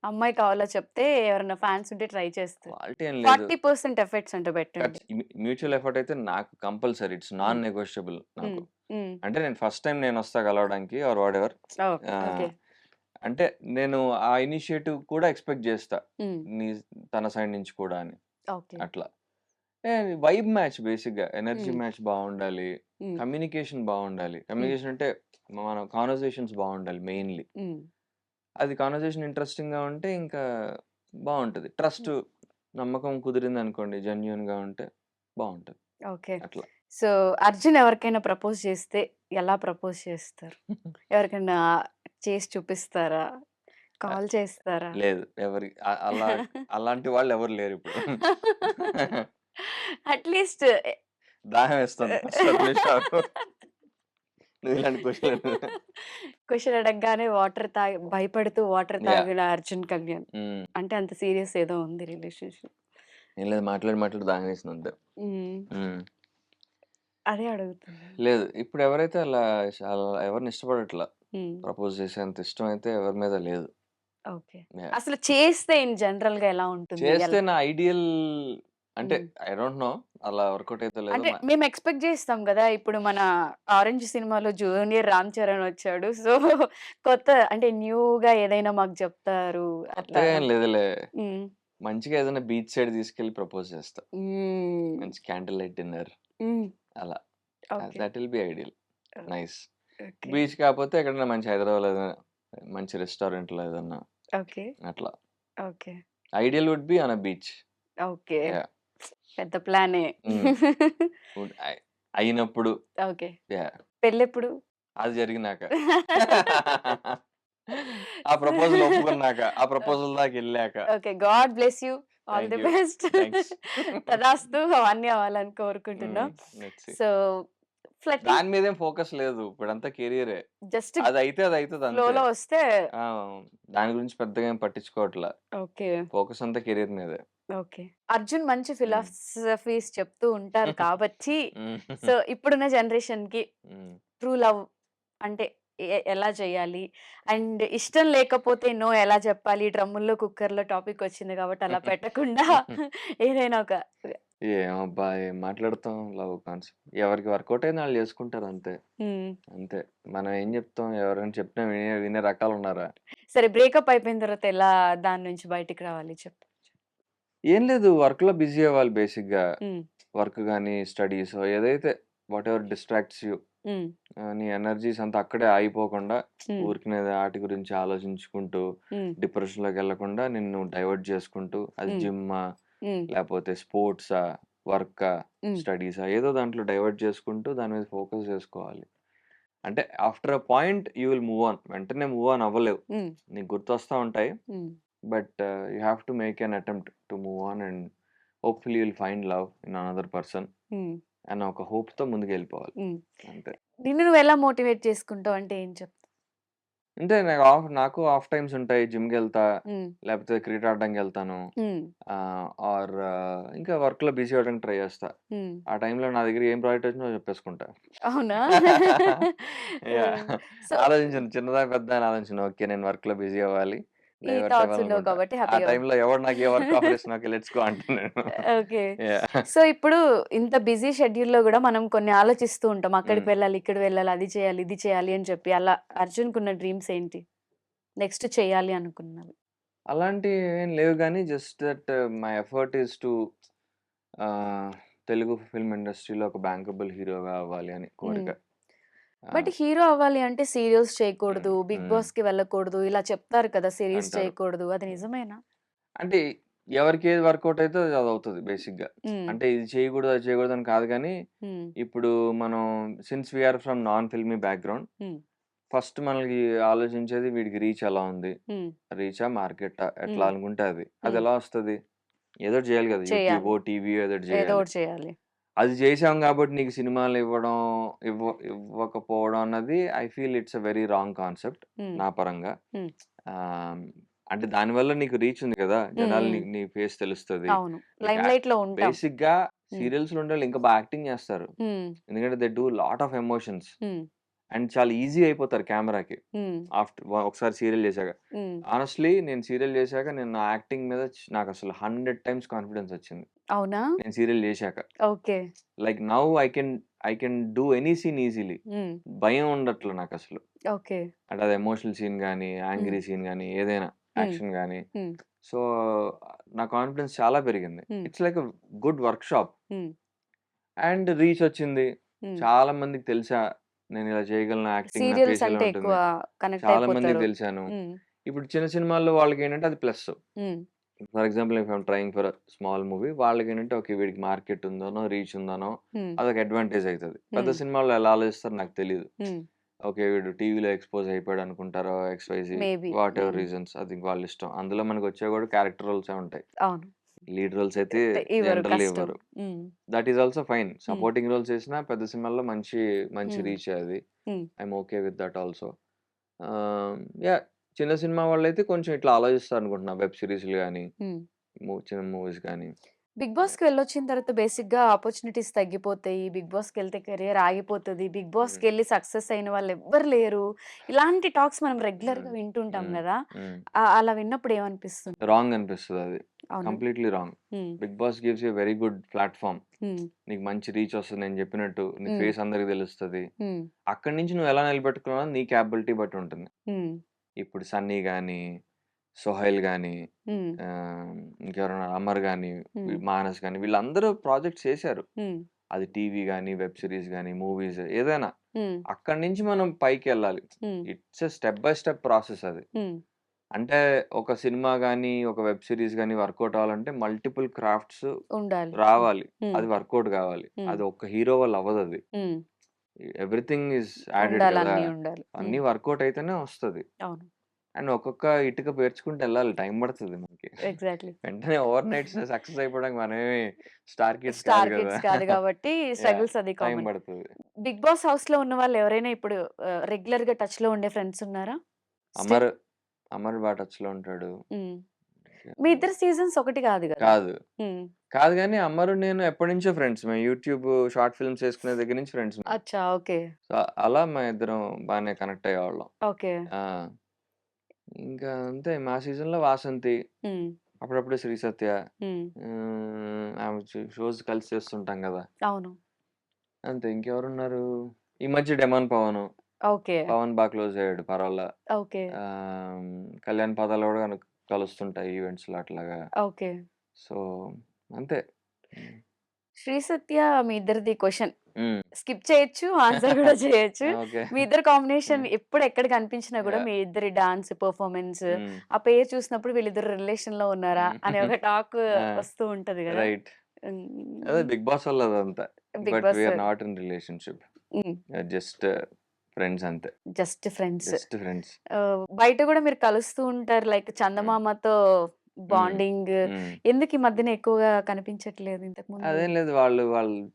అమ్మాయి కావాలో చెప్తే ఎవరైనా ఫ్యాన్స్ ఉంటే ట్రై చేస్తారు. క్వాలిటీ ఏం లేదు. 40% ఎఫర్ట్స్ అంట పెట్టండి. మ్యూచువల్ ఎఫర్ట్ అయితే నాకు కంపల్సరీ. ఇట్స్ నాన్ హ్మ్. నెగోషియబుల్ నాకు. హ్మ్. హ్మ్. అంటే నేను ఫస్ట్ టైమ్ నేనొస్తా కలవడానికి ఆర్ వాటెవర్. ఓహ్! ఓకే. ఆహ్, అంటే నేను ఆ ఇనిషియేటివ్ కూడా ఎక్స్‌పెక్ట్ జేస్తా. హ్మ్. నీ తన సైడ్ నుంచి కూడా అని. ఓకే. అట్లా. వైబ్ మ్యాచ్ బేసిక్‌గా. ఎనర్జీ హ్మ్. మ్యాచ్ బావుండాలి. హ్మ్. కమ్యూనికేషన్ బావుండాలి. హ్మ్. కమ్యూనికేషన్ అంటే మన కాన్వర్జేషన్స్ బావుండాలి మెయిన్‌లీ. హ్మ్. అది కాన్వర్జేషన్ ఇంట్రెస్టింగ్‌గా ఉంటే ఇంకా బావుంటది. ట్రస్ట్, హ్మ్. నమ్మకం కుదిరిందనుకోండి జెన్యూన్‌గా ఉంటే బావుంటది. ఓకే. అట్లా. సో, 'అర్జున్' ఎవరికైనా ప్రపోజ్ చేస్తే ఎలా ప్రపోజ్ చేస్తారు? ఎవరికైనా చేసి చూపిస్తారా? ఆహ్, కాల్ చేస్తారా? లేదు. అలా అలాంటి వాళ్ళెవరు లేరిప్పుడు. అట్‌లీస్ట్ దాహం వేస్తుంది. ఫస్ట్ ఒక్క నిమిషం ఆగు. నువ్వు ఇలాంటి క్వెషన్‌లు క్వెషన్ అడగగానే వాటర్ తాగి భయపడుతూ వాటర్ యాహ్! తాగిన 'అర్జున్ కళ్యాణ్.' హ్మ్. అంటే అంత సీరియస్ ఏదో ఉంది రిలేషన్‌షిప్. ఏం లేదు మాట్లాడి దాహం వేసింది అంతే. హ్మ్. హ్మ్. అదే అడుగుతున్నాను. లేదు. ఇప్పుడెవరైతే అలా ఎవరిని ఇష్టపడట్లా. హ్మ్. ప్రపోజ్ చేసేంత ఇష్టం అయితే ఎవరి మీద లేదు. ఓకే. యాహ్! అసలు చేస్తే ఇన్ జనరల్‌గా ఎలా ఉంటుంది? చేస్తే నా ఐడియల్ అంటే హ్మ్. I don't no. అలా వర్కౌట్ అయిద్దో లేదో అంటే మేము ఎక్స్‌పెక్ట్ జేస్తాం గదా! ఇప్పుడు మన 'ఆరెంజ్' సినిమాలో జూనియర్ రామ్ చరణ్ వచ్చాడు. సో, కొత్త అంటే న్యూగా ఏదైనా మాకు చెప్తారు అట్లా. కొత్తగా ఏం లేదులే. హ్మ్. మంచిగా ఏదైనా బీచ్ సైడ్ తీసుకెళ్ళి ప్రపోజ్ చేస్తా. హ్మ్. మంచి క్యాండిల్ లైట్ డిన్నర్ హ్మ్. అలా. Okay. That will be ideal. Oh! Nice. Okay. Beach కాకపోతే ఎక్కడైనా మంచి హైదరాబాద్‌లో ఏదైనా మంచి రెస్టారెంట్‌లో ఏదన్నా ఓకే. అట్లా. Okay. Ideal would be on a beach. Okay. Yeah! పెద్ద ప్లానే. హ్మ్. అయినప్పుడు ఓకే. యాహ్! పెళ్ళెప్పుడు? అది జరిగినాక. ఆ ప్రపోజల్ ఒప్పుకున్నాక. ఆ ప్రపోజల్ దాకెళ్ళాక. Okay. God bless you. All thank the you. Best. Thanks. తదాస్తు అవన్నీ అవ్వాలని కోరుకుంటున్నాం. హ్మ్. Let's see. సో, ఫ్లర్టింగ్ దాని మీదేం ఫోకస్ లేదు. ఇప్పుడంతా కెరియరే. జస్ట్ అదైతే అదైతది అంతే. ఫ్లోలో వస్తే ఆ! దాని గురించి పెద్దగా ఏం పట్టించుకోవట్లా. ఓకే. ఫోకస్ అంతా కెరియర్ మీదే. ఓకే. అర్జున్ మంచి హ్మ్. ఫిలాసఫీస్ చెప్తూ ఉంటారు కాబట్టి, హ్మ్. సో, ఇప్పుడున్న జనరేషన్‌కి హ్మ్. ట్రూ లవ్ అంటే ఎలా చేయాలి? అండ్ ఇష్టం లేకపోతే నో ఎలా చెప్పాలి? డ్రమ్ముల్లో, కుక్కర్‌లో టాపిక్ వచ్చింది కాబట్టి అలా పెట్టకుండా ఏదైనా ఒక ఏమబ్బా! ఏం మాట్లాడతాం లవ్ కాన్సెప్ట్. ఎవరికి వర్కౌట్ అయింది ఆళ్ళు చేసుకుంటారు అంతే. హ్మ్. అంతే. మనం ఏం చెప్తాం? ఎవరైనా చెప్పినా వినే వినే రకాలున్నారా? సరే బ్రేకప్ అయిపోయిన తర్వాత ఎలా దాని నుంచి బయటికి రావాలి చెప్పు? ఏం లేదు వర్క్‌లో బిజీ అవ్వాలి బేసిక్‌గా. హ్మ్. వర్క్ గాని, స్టడీసో ఏదైతే వాటెవర్ డిస్ట్రాక్ట్స్ యూ. హ్మ్. నీ ఎనర్జీస్ అంతా అక్కడే ఆగిపోకుండా హ్మ్. ఊరికనే ఆటి గురించి ఆలోచించుకుంటూ, హ్మ్. డిప్రెషన్‌లోకెళ్ళకుండా నిన్ను డైవర్ట్ చేసుకుంటూ అది హ్మ్. జిమ్మా, హ్మ్. లేపోతే స్పోర్ట్సా, వర్కా, హ్మ్. స్టడీసా ఏదో దాంట్లో డైవర్ట్ చేసుకుంటూ దాని మీద ఫోకస్ చేసుకోవాలి. అంటే after a point you will move on. వెంటనే మూవ్ ఆన్ అవ్వలేవు. హ్మ్. నీకు గుర్తొస్తా ఉంటాయి. హ్మ్. But you have to make an attempt to move on and hopefully you will find love in another person హ్మ్. అన్న ఒక హోప్‌తో ముందుకెళ్ళిపోవాలి. హ్మ్. అంతే. నిన్ను నువ్వెలా మోటివేట్ చేసుకుంటావు అంటే ఏం చెప్తావు? అంటే నాకు ఆఫ్ టైమ్స్ ఉంటాయి. జిమ్‌కెళ్తా, హ్మ్. లేకపోతే క్రికెట్ ఆడడానికెళ్తాను. హ్మ్. ఆర్ ఇంకా వర్క్‌లో బిజీ అవ్వడానికి ట్రై చేస్తా. హ్మ్. ఆ టైంలో నా దగ్గర ఏం ప్రాజెక్ట్ వచ్చినా చెప్పేసుకుంటా. అవునా? యాహ్! సో, ఆలోచించను. చిన్నదా, పెద్దా అని ఆలోచించను. ఓకే. నేను వర్క్‌లో బిజీ అవ్వాలి. ఈ డైవర్ట్ థాట్స్ ఉండవు అవ్వాలనుకుంటా. కాబట్టి ఆ హ్యాపీగా టైంలో ఎవడు నాకు ఏ వర్క్ ఆఫర్ చేసినా ఓకే. లెట్స్ గో అంటా నేను. ఓకే. యాహ్! సో, ఇప్పుడు ఇంత బిజీ షెడ్యూల్‌లో గూడా మనం కొన్ని ఆలోచిస్తూ ఉంటాం. అక్కడికి హ్మ్. వెళ్ళాలి, ఇక్కడికి వెళ్ళాలి, అది చేయాలి, ఇది చేయాలి అని చెప్పి. అలా అర్జున్‌కున్న డ్రీమ్స్ ఏంటి? నెక్స్ట్ చేయాలి అనుకున్నవి? అలాంటివి ఏం లేవు గానీ just that my effort is to ఆహ్, తెలుగు ఫిల్మ్ ఇండస్ట్రీలో ఒక బ్యాంకబుల్ హీరోగా అవ్వాలి అని హ్మ్. కోరిక. బట్ ఆహ్, హీరో అవ్వాలి అంటే సీరియల్స్ హ్మ్. చేయకూడదు, బిగ్ హ్మ్. బాస్‌కి వెళ్ళకూడదు, ఇలా చెప్తారు కదా! సీరీస్ అంటారు. చేయకూడదు. అది హ్మ్. నిజమేనా? అంటే ఎవరికి ఏది వర్కౌట్ అయితదో అది అవుతది బేసిక్‌గా. హ్మ్. అంటే ఇది చేయకూడదు, అది చేయకూడదు అని కాదు గానీ, హ్మ్. ఇప్పుడు మనం since we are from non filmy background hmm. First మనకి ఆలోచించేది వీడికి రీచ్ ఎలా ఉంది? హ్మ్. రీచా? మార్కెటా? ఎట్లా హ్మ్. అనుకుంటే అది. హ్మ్. అదెలా వస్తది? ఏదోకటి చేయాలి కదా! చేయాలి. యూట్యూబో, టీవీయో ఏదోకటి ఏదో చేయాలి. ఒకటి చేయాలి. అది చేసాం కాబట్టి నీకు సినిమాలు ఇవ్వడం, ఇవ్వకపోవడం అన్నది I feel it's a very wrong concept హ్మ్. నా పరంగా. హ్మ్. ఆహ్, అంటే దానివల్ల నీకు రీచ్ ఉంది కదా! హ్మ్. జనాలు హ్మ్. నీ ఫేస్ తెలుస్తది. అవును. నీకు లైమ్‌లైట్‌లో ఉంటాం. బేసిక్‌గా హ్మ్. సీరియల్స్‌లో ఉండేవాళ్ళు ఇంకా యాక్టింగ్ చేస్తారు. హ్మ్. ఎందుకంటే they do lot of emotions. హ్మ్. అండ్ చాలా ఈజీ అయిపోతారు కెమెరాకి. హ్మ్. ఒకసారి సీరియల్ చేశాక. హ్మ్. హానెస్ట్‌లీ నేను సీరియల్ చేశాక నేను నా యాక్టింగ్ మీద నాకసలు 100 టైమ్స్ కాన్ఫిడెన్స్ వచ్చింది. అవునా? నేను సీరియల్ చేశాక. Okay. Like now I can do any scene easily. Hmm. భయం ఉండట్ల నాకసలు. ఓకే. అంటే అది ఎమోషనల్ సీన్ గాని, హ్మ్. యాంగ్రీ సీన్ గాని, ఏదైనా హ్మ్. యాక్షన్ గాని. హ్మ్. సో, నా కాన్ఫిడెన్స్ చాలా పెరిగింది. హ్మ్. It's like a good workshop. హ్మ్. అండ్ రీచ్ వచ్చింది. హ్మ్. చాలా మందికి తెలుసా నేను ఇలా చేయగలను. యాక్టింగ్ నా సీరియల్స్ ఫేస్ ఇలా అంటే ఎక్కువ ఉంటుంది. కనెక్ట్ చాలా మందికి అయిపోతారు. తెలిసాను. హ్మ్. ఇప్పుడు చిన్న సినిమాల్లో వాళ్ళకేంటంటే అది ప్లస్. హ్మ్. For example if I'm trying for a small movie వాళ్ళకేంటంటే ఓకే. వీడికి మార్కెట్ ఉందనో, రీచ్ ఉందనో హ్మ్. అదొక అడ్వాంటేజ్ అయితది. పెద్ద హ్మ్. సినిమాల్లో ఎలా ఆలోచిస్తారో నాకు తెలీదు. హ్మ్. ఓకే. వీడు టీవీలో ఎక్స్‌పోజ్ అయిపోయాడు అనుకుంటారో ఎక్స్‌వైజీ మేబీ. వాట్ ఎవర్ హ్మ్. రీజన్స్ అది వాళ్ళ ఇష్టం. అందులో మనకొచ్చేవి కూడా క్యారెక్టర్ రోల్సే ఉంటాయి. అవును. లీడ్ రోల్స్ అయితే ఇవ్వరు జనరల్లీ కష్టం. ఇవ్వరు. హ్మ్. That is also fine. హ్మ్. సపోర్టింగ్ రోల్స్ చేసినా పెద్ద సినిమాల్లో మంచి మంచి హ్మ్. రీచే అది. హ్మ్. I'm okay with that also. Yeah! చిన్న సినిమా వాళ్ళైతే కొంచెం ఇట్లా ఆలోచిస్తారనుకుంటున్నా. వెబ్ సీరీస్‌లు గాని, హ్మ్. చిన్న మూవీస్ గాని. 'Big yeah! బాస్'కి వెళ్ళొచ్చిన తర్వాత బేసిక్‌గా ఆపర్చునిటీస్ తగ్గిపోతాయి. 'బిగ్ బాస్'కెళ్తే కెరియర్ ఆగిపోతది. 'Bigg hmm. బాస్'కెళ్ళి సక్సెస్ అయిన వాళ్ళెవ్వరు లేరు.' ఇలాంటి టాక్స్ మనం హ్మ్. రెగ్యులర్‌గా వింటుంటాం హ్మ్. గదా! హ్మ్. అలా విన్నప్పుడు ఏమనిపిస్తుంది? రాంగ్ అనిపిస్తదది. అవునా? కంప్లీట్‌లీ wrong. Hmm. 'Bigg Boss' gives you a very good platform. Hmm. నీకు మంచి రీచ్ వస్తది నేను చెప్పినట్టు. నీ హ్మ్. ఫేస్ అందరికి తెలుస్తది. హ్మ్. అక్కడి నుంచి నువ్వు ఎలా నిలబెట్టుకున్నావో నీ కేపబిలిటీ బట్టి ఉంటుంది. హ్మ్. ఇప్పుడు 'సన్నీ' గాని, 'సోహైల్' గాని, హ్మ్. ఆహ్, ఇంకెవరున్నారు 'అమర్' గాని, హ్మ్. 'మానస్' గాని వీళ్ళందరూ ప్రాజెక్ట్స్ చేశారు. హ్మ్. అది టీవీ గాని, వెబ్ సీరీస్ గాని, మూవీస్ ఏదైనా. హ్మ్. అక్కడి నుంచి మనం పైకెళ్ళాలి. హ్మ్. It's a step by step process అది. హ్మ్. అంటే ఒక సినిమా గాని, ఒక వెబ్ సీరీస్ గాని వర్కౌట్ అవ్వాలంటే మల్టిపుల్ క్రాఫ్ట్స్ ఉండాలి. హ్మ్. రావాలి. హ్మ్. అది వర్కౌట్ గావాలి. హ్మ్. అది ఒక్క హీరో వల్ల అవ్వదది. హ్మ్. ఎవ్రీథింగ్ ఈస్ యాడెడ్ ఉండాలి. గదా! అన్నీ ఉండాలి. అన్నీ హ్మ్. వర్కౌట్ అయితేనే వస్తది. అవును. అండ్ ఒక్కొక్క ఇటుక పేర్చుకుంటూ ఎళ్ళాలి. టైం పడతది మనకి. ఎగ్జాక్ట్‌లీ. వెంటనే ఓవర్‌నైట్ సక్సెస్ అయిపోవడానికి మనమేమి స్టార్ కిడ్స్ కాదు స్టార్ గదా! కిడ్స్ కాదు గాబట్టి యాహ్! స్ట్రగుల్స్ అది టైం కామన్. పడతది. 'బిగ్ బాస్' హౌస్‌లో ఉన్నవాళ్ళు ఎవరైనా ఇప్పుడు రెగ్యులర్‌గా టచ్‌లో ఉండే ఫ్రెండ్స్ ఉన్నారా? స్టిల్? అమర్, అమర్ బా టచ్‌లో ఉంటాడు. హ్మ్. మీ ఇద్దరి సీజన్స్ ఒకటి కాదు గదా! కాదు. హ్మ్. కాదు గానీ అమరు నేను ఎప్పటినుంచో ఫ్రెండ్స్. మేము యూట్యూబ్ షార్ట్ ఫిల్మ్స్ చేసుకునే దగ్గర నుంచి ఫ్రెండ్స్ మేము. అచ్చా! ఓకే. సో, అలా మేమిద్దరం బానే కనెక్ట్ అయ్యేవాళ్ళం. ఓకే. ఆ! ఇంకా అంతే మా సీజన్‌లో వాసంతి, హ్మ్. అప్పుడప్పుడు శ్రీ సత్య. హ్మ్. ఆమె షోస్ కలిసి చేస్తుంటాం గదా! అవును. అంతే ఇంకెవరున్నారు? ఈ మధ్య డెమాన్ పవను. ఓకే. పవన్ బా క్లోజ్ అయ్యాడు పర్వాలా. ఓకే. కళ్యాణ్ పదాలు గూడా కలుస్తుంటాయి ఈవెంట్స్‌లో అట్లాగా. ఓకే. సో, అంతే. హ్మ్. 'శ్రీ సత్య' మీ ఇద్దరిది క్వెషన్. హ్మ్. స్కిప్ చేయొచ్చు. ఆన్సర్ గూడా చేయొచ్చు. ఓకే. మీ ఇద్దరి కాంబినేషన్ హ్మ్. ఎప్పుడు ఎక్కడ కనిపించినా గూడా యాహ్! మీ ఇద్దరి డాన్స్, పెర్ఫార్మన్స్ హ్మ్. ఆ పేరు చూసినప్పుడు వీళ్ళిద్దరు రిలేషన్‌లో ఉన్నారా హ్మ్. అనే ఒక టాక్ ఆ! వస్తూ ఉంటది గదా! రైట్. అదే హ్మ్. 'బిగ్ బాస్' వల్ల అదంతా. 'Bigg but we Boss' are not in relationship. Hmm. Just friends అంతే. Just friends. Just friends. బయట గూడా మీరు కలుస్తూ ఉంటారు. లైక్ హ్మ్. చందమామతో హ్మ్. బాండింగ్ హ్మ్. ఎందుకు ఈ మధ్యన ఎక్కువగా కనిపించట్లేదు ఇంతకుముందు? అదేం లేదు. వాళ్ళు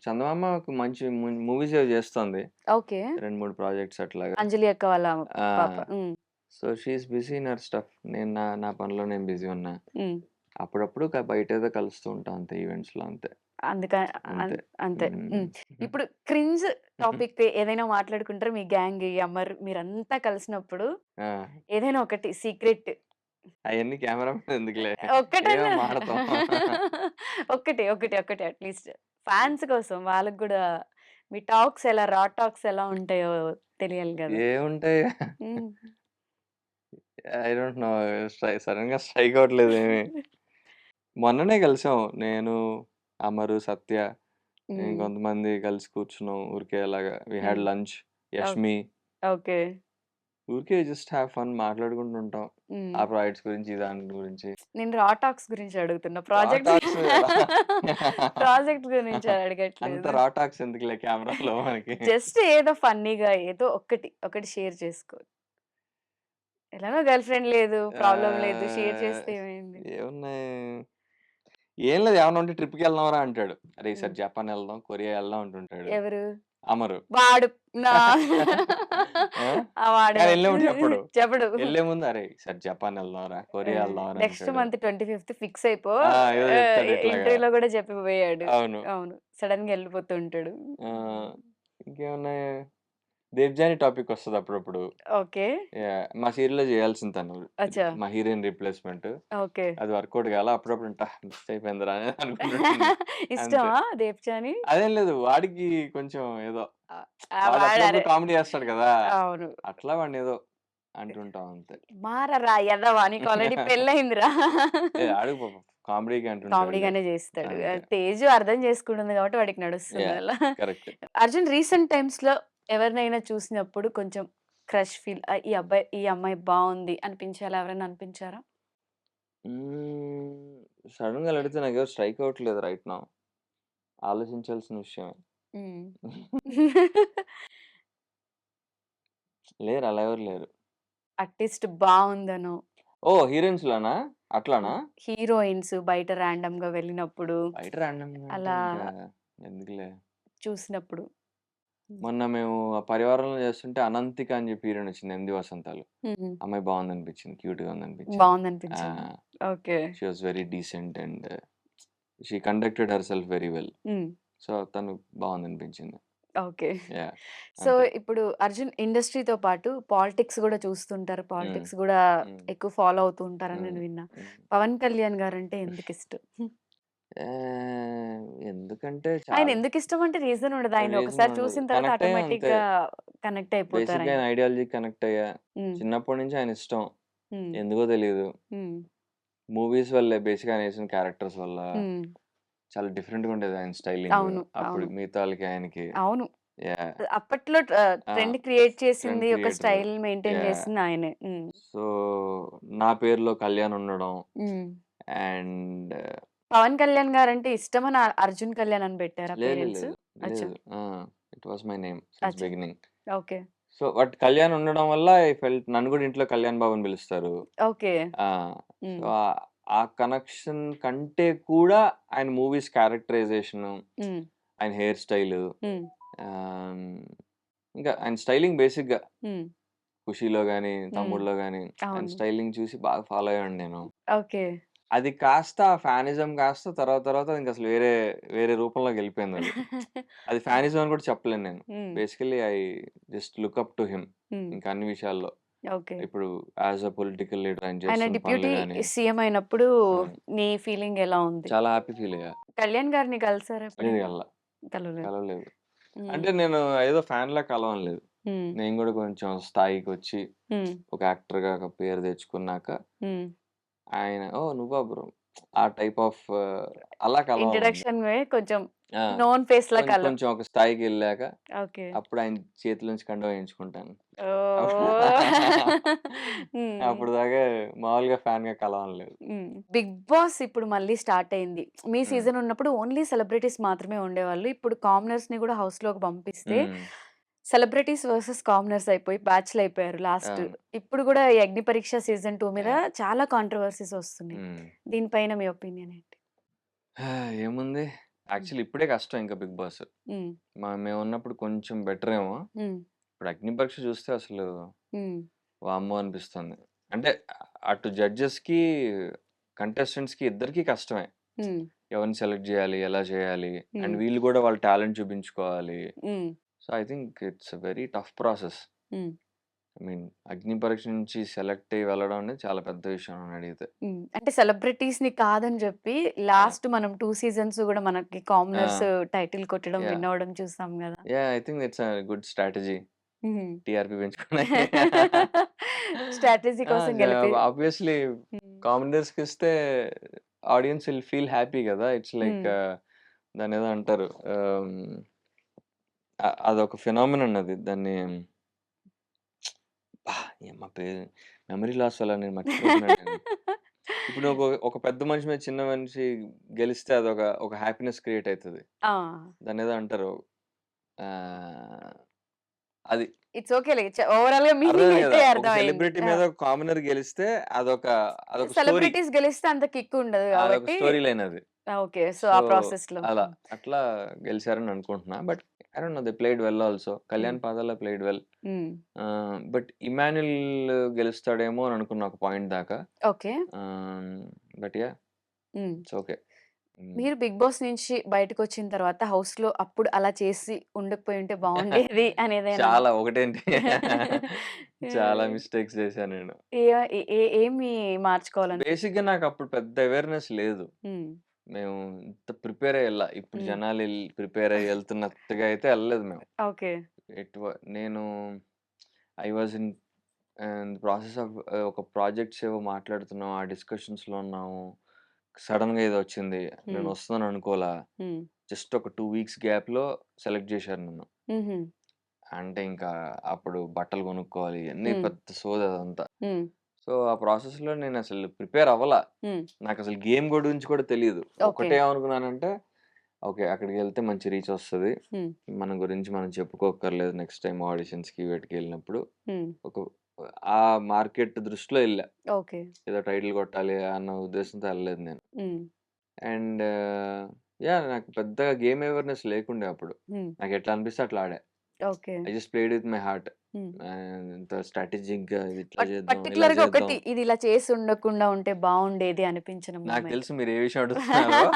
చందమామ ఒక మంచి మూవీస్ ఏవో చేస్తోంది. ఓకే. 2, 3 ప్రాజెక్ట్స్ అట్లాగా. 'అంజలి' అక్క వాళ్ళ పాప. ఆ! Hmm. So she's busy in her stuff. నేను నా పనిలో నేను బిజీ ఉన్నా. ఉమ్. అప్పుడప్పుడు బయట ఏదో కలుస్తూ ఉంటాం అంతే, ఈవెంట్స్లో అంతే. అందుక అంతే. అంతే. మ్మ్. ఇప్పుడు క్రింజ్ టాపిక్ ఏదైనా మాట్లాడుకుంటారు మీ గ్యాంగ్ అమ్మర్ మీరంతా కలిసినప్పుడు ఆ, ఏదైనా ఒకటి సీక్రెట్ అవన్నీ కెమెరా ఎందుకులే, ఒక్కటన్నా ఏమో మాడతాం. ఒక్కటి ఒకటి ఒకటి అట్లీస్ట్ ఫ్యాన్స్ కోసం వాళ్ళకి కూడా మీ టాక్స్ ఎలా రా టాక్స్ ఎలా ఉంటాయో తెలియాలి కదా. ఏముంటాయి, ఉమ్. ఐ డోంట్ నో, సడన్ గా స్ట్రైక్ అవ్వట్లేదు ఏమి. మొన్ననే కలిసాం నేను, అమరు, సత్య, ఉమ్. ఇంకొంతమంది కలిసి కూర్చున్నాం ఊరికే అలాగా. We had um. Lunch, Yashmi, okay. ఊరికే జస్ట్ హ్యావ్ ఫన్ మాట్లాడుకుంటుంటాం ఉమ్. ఆ ప్రాజెక్ట్స్ గురించి, దాని గురించి. నేను రా టాక్స్ గురించి అడుగుతున్నా, రా ప్రాజెక్ట్ టాక్స్ ప్రాజెక్ట్ గురించి అంత అడగట్లేదు. రా టాక్స్ ఎందుకులే కెమెరాలో మనకి. జస్ట్ ఏదో ఫన్నీగా ఏదో ఒకటి షేర్ చేసుకో. ఎలానో గర్ల్ ఫ్రెండ్ లేదు, ప్రాబ్లం లేదు, షేర్ చేస్తే ఏమైంది. ఏమున్నాయి, ఏం లేదు, ఏమన్నా ఉంటే ట్రిప్కి వెళ్దాంరా అంటాడు. అరే ఈసారి ఉమ్. జపాన్ వెళ్దాం, కొరియా వెళ్దాం అంటుంటాడు ఎవరు అమరు. వాడు నా ఆ? వాడు కానీ వెళ్ళేప్పుడు చెప్పడు. చెప్పడు. వెళ్ళే ముందు అరే ఈసారి జపాన్ వెళ్దాంరా, కొరియా వెళ్దాం అని నెక్స్ట్ అంటాడు. మంత్ 25th ఫిక్స్ అయిపో. ఏదో చెప్తాడు ఇట్లాగా. ఇంటర్వ్యూలో కూడా చెప్పిపోయాడు. అవును. అవును, సడన్ గా వెళ్ళిపోతుంటాడు. ఆ, ఇంకేమున్నాయి, దేవ్జాని టాపిక్ వస్తుంది అప్పుడప్పుడు. ఓకే. మా సీరియల్లో చేయాల్సింది తను, అచ్చా. మా హీరోయిన్ రీప్లేస్మెంట్. ఓకే. అది వర్కౌట్ కాల, అప్పుడప్పుడు మిస్ అయిపోయిందిరా అని అనుకుంటుంటాను. అంతే. ఇష్టమా దేవ్చాని? అదేం లేదు, వాడికి కొంచెం ఏదో వాడు వాడారే. అప్పుడప్పుడు కామెడీ చేస్తాడు కదా, అవును. అట్లా వాడిని ఏదో అంటుంటాం అంతే. మారరా ఎదవా, నీకు ఆల్రెడీ పెళ్ళయిందిరా. అడుగు కామెడీకి అంటుంటాడు. కామెడీగానే చేస్తాడు. అంతే. తేజు అర్థం చేసుకుంటుంది కాబట్టి వాడికి నడుస్తుంది Yeah, అలా. కరెక్ట్. అర్జున్ రీసెంట్ టైమ్స్ లో ఎవరినైనా చూసినప్పుడు కొంచెం క్రష్ ఫీల్, ఈ అమ్మాయి బాగుంది అనిపించాలా, ఎవరైనా అనిపించారా? సడన్ గా అడిగితే నాకు ఎవరు స్ట్రైక్ అవ్వట్లేదు రైట్ నా, ఆలోచించాల్సిన విషయమే. ఉమ్. లేరు, అలా ఎవరు లేరు. ఆర్టిస్ట్ బాగుందను, ఓ హీరోయిన్స్ లోనా, అట్లానా? హీరోయిన్స్ బయట ర్యాండమ్ గా వెళ్ళినప్పుడు బయట random గా అంటే అలా ఇంకా ఎందుకులే. చూసినప్పుడు. మొన్న మేము ఆ పరివారంలో చేస్తుంటే అనంతిక అని చెప్పి హీరోయిన్ వచ్చింది, 8 వసంతాలు. ఉమ్. అమ్మాయి బాగుంది అనిపించింది, క్యూట్ గా ఉంది అనిపించింది. బాగుందనిపించింది. Okay. She was very decent and she conducted herself very well. So తను బాగుంది అనిపించింది. ఓకే. యా, సో అంతే. ఇప్పుడు అర్జున్ ఇండస్ట్రీతో పాటు పాలిటిక్స్ కూడా చూస్తుంటారు, మ్మ్. పాలిటిక్స్ కూడా మ్మ్. ఎక్కువ ఫాలో అవుతూ ఉంటారని నేను మ్మ్. విన్నా. మ్మ్. పవన్ కళ్యాణ్ గారు అంటే ఎందుకు ఇష్టం? ఆ, ఎందుకంటే ఆయన చాలా ఎందుకు ఇష్టం అంటే రీజన్ ఉండదు, ఆయన రీజన్ ఒకసారి ఉండదు, చూసిన తర్వాత కనెక్ట్ అయ్యా ఆటోమేటిక్ అంతే. గా కనెక్ట్ అయిపోతారు బేసిక్గా ఆయన. ఆయన ఐడియాలజీ కనెక్ట్ అయ్యా. ఉమ్. చిన్నప్పటి నుంచి ఆయన ఇష్టం, ఉమ్. ఎందుకో తెలియదు. ఉమ్. మూవీస్ వల్లే, బేసిక్గా ఆయన వేసిన క్యారెక్టర్స్ వల్ల ఉమ్. చాలా డిఫరెంట్ గా ఉండేది ఆయన స్టైలింగ్. అవును, అప్పుడు అవును, మిగతా వాళ్ళకి ఆయనకి. అవును. యా, అప్పట్లో ఆ, ట్రెండ్ క్రియేట్ చేసింది, ట్రెండ్ ఒక క్రియేటర్. స్టైల్ మెయింటైన్ యా, చేసింది ఆయనే. సో నా పేరులో కళ్యాణ్ ఉండడం ఉమ్. అండ్ పవన్ కళ్యాణ్ గారు అంటే ఇష్టమని అర్జున్ కళ్యాణ్ అని పెట్టారా లేదు పేరెంట్స్? లేదు అచ్చా. లేదు, it was my name since అచ్చా. Beginning. Okay. So but Kalyan ఉండడం వల్ల ఐ ఫెల్ట్, నన్ను కూడా ఇంట్లో కళ్యాణ్ బాబు అని పిలుస్తారు. ఓకే. సో ఆ కనెక్షన్ కంటే కూడా ఆయన మూవీస్ క్యారెక్టరైజేషన్, ఆయన హెయిర్ స్టైల్, ఇంకా ఆయన స్టైలింగ్ బేసిక్గా ఖుషీలో కానీ తమ్ముడులో కానీ ఆయన అవును. స్టైలింగ్ చూసి బాగా ఫాలో అయ్యాను నేను. ఓకే. అది కాస్త ఫ్యానిజం కాస్త తర్వాత తర్వాత ఇంకా అసలు వేరే వేరే రూపంలోకి వెళ్ళిపోయింది అది. అది ఫ్యానిజం అని కూడా చెప్పలేను నేను. Basically I just look up to him ఇంకా అన్ని విషయాల్లో. ఓకే. ఇప్పుడు యాజ్ అ పొలిటికల్ లీడర్ ఆయన ఆయన చేస్తున్న డిప్యూటీ పనులు కానీ సీఎం అయినప్పుడు అవును, నీ ఫీలింగ్ ఎలా ఉంది? చాలా హ్యాపీ ఫీల్ అయ్యా. కళ్యాణ్ గారిని కలిసారా లేదు ఎప్పుడైనా? కల్లా కలవలేదు. కలవలేదు. ఉమ్. అంటే నేను ఏదో ఫ్యాన్ లా కలవలేదు. ఉమ్. నేను కూడా కొంచెం స్థాయికి వచ్చి ఉమ్. ఒక యాక్టర్ గా ఒక పేరు తెచ్చుకున్నాక ఉమ్. ఆయన ఓ నువ్వా బ్రో ఆ టైప్ ఆఫ్ అలా కలవాలి. ఇంట్రడక్షన్ కొంచెం నోన్ ఫేస్ లా కలవ. కొంచెం ఒక స్థాయికి వెళ్ళాక ఓకే. అప్పుడు ఆయన చేతిలో నుంచి కండువా వేయించుకుంటాను. ఉమ్. అప్పుడు దాకా మామూలుగా ఫ్యాన్ గా కలవలేదు. బిగ్ బాస్ ఇప్పుడు మళ్ళీ స్టార్ట్ అయింది. మీ సీజన్ ఉన్నప్పుడు ఓన్లీ సెలబ్రిటీస్ మాత్రమే ఉండేవాళ్ళు. ఇప్పుడు కామనర్స్ ని కూడా హౌస్ లోకి పంపిస్తే సెలబ్రిటీస్ వర్సెస్ కామనర్స్ అయిపోయి బ్యాచ్లు అయిపోయారు లాస్ట్. అవును. ఇప్పుడు కూడా ఈ అగ్ని పరీక్ష సీజన్ 2 మీద చాలా కాంట్రవర్సీస్ వస్తున్నాయి. దీనిపైన మీ ఒపీనియన్ ఏంటి? ఏముంది, యాక్చువల్లీ ఇప్పుడే కష్టం ఇంకా బిగ్ బాస్. మేము ఉన్నప్పుడు కొంచెం బెటర్ ఏమో. ఇప్పుడు అగ్ని పరీక్ష చూస్తే అసలు వామ్మో అనిపిస్తుంది. అంటే అటు జడ్జెస్‌కి, కంటెస్టెంట్స్‌కి ఇద్దరికీ కష్టమే. హ్మ్. ఎవరిని సెలెక్ట్ చేయాలి? ఎలా చేయాలి? అండ్ హ్మ్. వీళ్ళు కూడా వాళ్ళ టాలెంట్ చూపించుకోవాలి. హ్మ్. So, I think it's a very tough process. హ్మ్. ఐ మీన్ అగ్ని పరీక్ష నుంచి సెలెక్ట్ అయ్యి వెళ్ళడం అనేది చాలా పెద్ద విషయం నన్ను అడిగితే. హ్మ్. అంటే సెలబ్రిటీస్‌ని కాదని జెప్పి ఆ! లాస్ట్ మనం 2 సీజన్స్ గూడా మనకి కామనర్స్ ఆ! టైటిల్ కొట్టడం, యాహ్! విన్ అవ్వడం చూసాం గదా! I think it's a good strategy. హ్మ్. టీఆర్‌పీ పెంచుకోవడానికి. స్ట్రాటజీ ఆ! కోసం గెలిపి ఆబ్వియస్‌లీ హ్మ్. కామెంటర్స్‌కి ఇస్తే ఆడియన్స్ విల్ ఫీల్ హ్యాపీ కదా! ఇట్స్ లైక్ హ్మ్. దాన్నేదో అంటారు. అదొక ఫినామినన్ అది. దాన్ని ఏమ్మా పేరు మెమరీ లాస్ వల్ల నేను మర్చిపోతున్నానండి. ఇప్పుడు ఒక పెద్ద మనిషి మీద చిన్న మనిషి గెలిస్తే ఒక హ్యాపీనెస్ క్రియేట్ అయితది. ఆ! దాన్నేదో అంటారు. ఆహ్, అది ఇట్స్ ఓకేలే. ఓవరాల్‌గా మీనింగ్ అర్థమైంది అయితే కదా! ఒక అర్థమైంది. సెలబ్రిటీ ఆ! మీద ఒక కామనర్ గెలిస్తే అదొక అదొక స్టోరీ. సెలబ్రిటీస్ గెలిస్తే అంత కిక్ ఉండదు అదొక గాబట్టి స్టోరీ లైన్ అది. ఓకే. సో, సో, ఆ ప్రాసెస్‌లో. అలా. అట్లా గెలిచారని అనుకుంటున్నా. But I don't no they played well also. హ్మ్. కళ్యాణ్ పాదాల ప్లేడ్ వెల్. హ్మ్. బట్ ఇమాన్యుల్ గెలుస్తాడేమో అని అనుకున్నా ఒక పాయింట్ దాకా. ఓకే. ఆహ్, బట్ యాహ్! హ్మ్. It's okay. హ్మ్. మీరు 'బిగ్ బాస్' నుంచి బయటకొచ్చిన తర్వాత హౌస్‌లో అప్పుడు అలా చేసి ఉండకపోయుంటే బావుండేది అనేదేనా చాలా ఒకటేంటి చాలా యాహ్! మిస్టేక్స్ చేశాను నేను. ఏ ఏ ఏ ఏమి మార్చుకోవాలనుకుంటున్నారు? బేసిక్‌గా నాకప్పుడు పెద్ద అవేర్‌నెస్ లేదు. హ్మ్. మేము ఇంత ప్రిపేర్ అయ్యి ఇప్పుడు హ్మ్. జనాలు ప్రిపేర్ అయ్యి ఎళ్తున్నట్టుగా అయితే ఎళ్ళలేదు మేము. ఓకే. నేను I was in process of ఒక ప్రాజెక్ట్స్ ఏవో మాట్లాడుతున్నాం. ఆ డిస్కషన్స్‌లో ఉన్నాము. సడెన్‌గా ఏదో వచ్చింది. నేను హ్మ్. వస్తున్నాను అనుకోలా. హ్మ్. జస్ట్ ఒక 2 వీక్స్ గ్యాప్‌లో సెలెక్ట్ చేశారు నన్ను. హుహు. అంటే ఇంకా అప్పుడు బట్టలు కొనుక్కోవాలి. ఇయన్నీ హ్మ్. పెద్ద సోది అదంతా. హ్మ్. సో, ఆ ప్రాసెస్‌లో నేనసలు ప్రిపేర్ అవ్వలా. హ్మ్. నాకసలు గేమ్ గురించి కూడా తెలీదు. ఓకే. ఒకటే ఏమనుకున్నానంటే, ఓకే. అక్కడికెళ్తే మంచి రీచ్ వస్తది. హ్మ్. మన గురించి మనం చెప్పుకోక్కర్లేదు నెక్స్ట్ టైమ్ ఆడిషన్స్‌కి వీటికెళ్ళినప్పుడు. హ్మ్. ఒక ఆ మార్కెట్ దృష్టిలో ఎళ్ళా. ఓకే. ఏదో టైటిల్ కొట్టాలి అన్న ఉద్దేశంతో ఎళ్ళలేదు నేను. హ్మ్. అండ్ నాకు పెద్దగా గేమ్ అవేర్‌నెస్ లేకుండే అప్పుడు. హ్మ్. నాకెట్లా అనిపిస్తే అట్లా ఆడా. Okay. I just played with my heart. హ్మ్. ఇంత స్ట్రాటజిక్‌గా ఇది ఇట్లా చేద్దాం, ఇలా పర్టిక్యులర్‌గా చేద్దాం. ఒకటి ఇది ఇలా చేసి ఉండకుండా ఉంటే బావుండేది అనిపించిన నాకు మూమెంట్. తెలుసు మీరు ఏ విషయం అడుగుతున్నారో.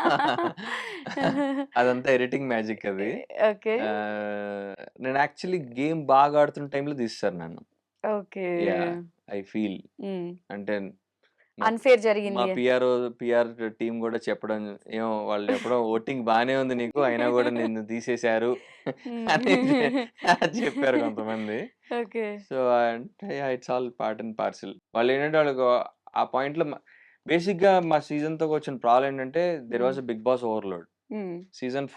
అదంతా ఎడిటింగ్ మ్యాజిక్ అది. ఓకే. నేను యాక్చువల్లీ గేమ్ బాగా ఆడుతున్న టైంలో తీసేసారు నన్ను. ఓకే. యాహ్! ఐ ఫీల్ హ్మ్. అంటే మా అన్‌ఫెయిర్ మా జరిగింది. పీఆర్ టీమ్ గూడా చెప్పడం, ఏమో వాళ్ళు చెప్పడం ఓటింగ్ బానే ఉంది నీకు. అయినా గూడా నిన్ను తీసేశారు అని హ్మ్. చెప్పారు కొంతమంది. ఓకే. సో, అంటే yeah! It's all part and parcel. వాళ్ళేంటంటే వాళ్ళకు ఆ పాయింట్‌లో బేసిక్‌గా మా సీజన్‌తో వచ్చిన ప్రాబ్లమ్ ఏంటంటే there hmm. Was a Bigg Boss overload. Hmm. Season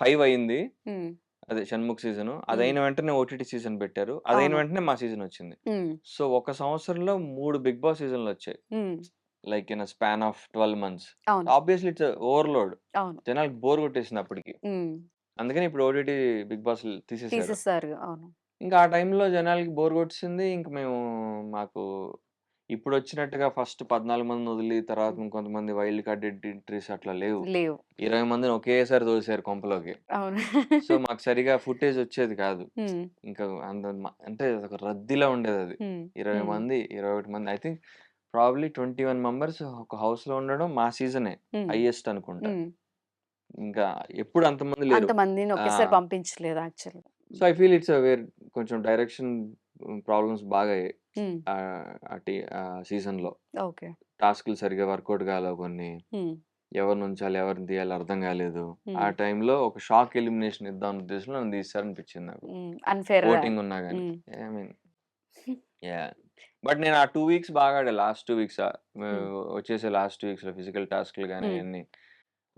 5 అయింది. హ్మ్. అదే 'షణ్ముఖ్' సీజను. హ్మ్. అదయిన వెంటనే ఓటీటీ సీజన్ పెట్టారు. అదయిన అవును. వెంటనే మా సీజనొచ్చింది. హ్మ్. సో, ఒక సంవత్సరంలో 3 బిగ్ బాస్ సీజన్‌లొచ్చాయి. Hmm. Like in a span of 12 months. అవును. Obviously it's overload. అవును. జనాలకి బోర్ కొట్టేసింది అప్పటికి. హ్మ్. అందుకని ఇప్పుడు ఓటీటీ బిగ్ బాస్‌లు తీసేసారు. తీసేసారు. అవును. ఇంకా ఆ టైంలో జనాలకి బోర్ కొట్టేసింది. ఇంక మాకు ఇప్పుడొచ్చినట్టుగా ఫస్ట్ 14 మందిని వదిలి తర్వాత హ్మ్. ఇంకొంతమంది వైల్డ్ కార్డ్ ఎంట్రీస్ అట్లా లేవు. లేవు. 20 మందిని ఒకేసారి తోసేసారు కొంపలోకి. అవును. సో, మాకు సరిగ్గా ఫుటేజ్ వచ్చేది కాదు. హ్మ్. ఇంకా అంత అంటే అదొక రద్దీలా ఉండేదది. హ్మ్. 20 హ్మ్. మంది, 21 మంది. ఐ థింక్ ప్రాబబ్లీ 21 మెంబర్స్ ఒక హౌస్‌లో ఉండడం మా సీజనే హ్మ్. హైయెస్ట్ అనుకుంటా. హ్మ్. ఇంకా ఎప్పుడు అంతమంది లేరు. అంతమందిని ఆ! ఒకేసారి పంపించలేదు యాక్చువల్‌గా. సో, ఐ ఫీల్ ఇట్స్ కొంచెం డైరెక్షన్ ప్రాబ్లమ్స్ బాగయ్యాయి. హ్మ్. ఆ సీజన్‌లో. ఓకే. టాస్క్‌లు సరిగ్గా వర్కౌట్ కాలేవు కొన్ని. హ్మ్. ఎవరినుంచాలి, ఎవరిని తీయాలో అర్థం కాలేదు. ఆ హ్మ్. టైంలో ఒక షాక్ ఎలిమినేషన్ ఇద్దాం అన్న ఉద్దేశంలో నన్ను తీసేసారనిపించింది నాకు. హ్మ్. అన్‌ఫెయిర్‌గా. ఓటింగ్ ఉన్నా గాని. హ్మ్. I mean yeah! బట్ నేను ఆ 2 వీక్స్ బాగా ఆడా. లాస్ట్ 2 వీక్స్ హ్మ్. వచ్చేసే లాస్ట్ 2 వీక్స్‌లో ఫిజికల్ టాస్క్‌లు గాని హ్మ్. అయన్నీ.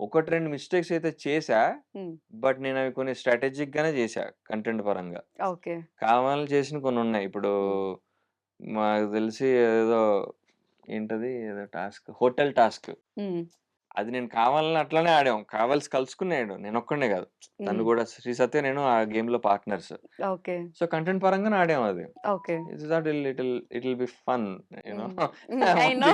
1, 2 మిస్టేక్స్ అయితే చేశా. హ్మ్. బట్ నేనవి కొన్ని స్ట్రాటజిక్‌గానే చేశా కంటెంట్ పరంగా. ఓకే. కావాలని చేసినవి కొన్నున్నాయి. ఇప్పుడు హ్మ్. మాకు తెలిసి ఏదో ఏంటది ఏదో టాస్క్ హోటల్ టాస్క్. హ్మ్. అది నేను కావాలని అట్లనే ఆడాం. కావాల్సి కలుసుకున్నాడు. నేనొక్కడినే కాదు. తను హ్మ్. కూడా శ్రీ సత్య నేను ఆ గేమ్‌లో పార్ట్నర్స్. ఓకే. సో, కంటెంట్ పరంగానే ఆడాం అది. Okay. It's that it will be fun you know. హ్మ్. హ్మ్. I know.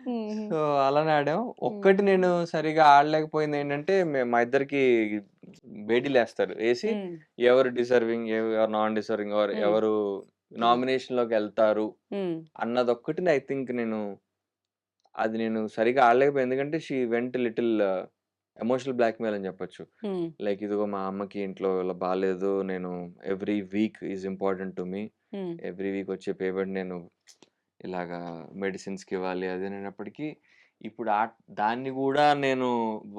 హ్మ్. సో, అలానే ఆడాం. హ్మ్. ఒక్కటి నేను సరిగ్గా ఆడలేకపోయిందేంటంటే, మా ఇద్దరికి బేడీలేస్తారు. ఏసి హ్మ్. ఎవరు డిజర్వింగ్, ఎవరు నాన్ డిజర్వింగ్ హ్మ్. ఎవరు నామినేషన్ లోకి వెళ్తారు ఉమ్, అన్నదొక్కటి ఐ థింక్ అది నేను సరిగా ఆడలేకపోయాను. ఎందుకంటే she went little emotional blackmail అని చెప్పొచ్చు. ఉమ్, లైక్ ఇదిగో మా అమ్మకి ఇంట్లో ఇలా బాగాలేదు, నేను every week is important to me, um, every week వచ్చే పేమెంట్ నేను ఇలాగా మెడిసిన్స్కి ఇవ్వాలి అది అనేటప్పటికీ ఇప్పుడు దాన్ని కూడా నేను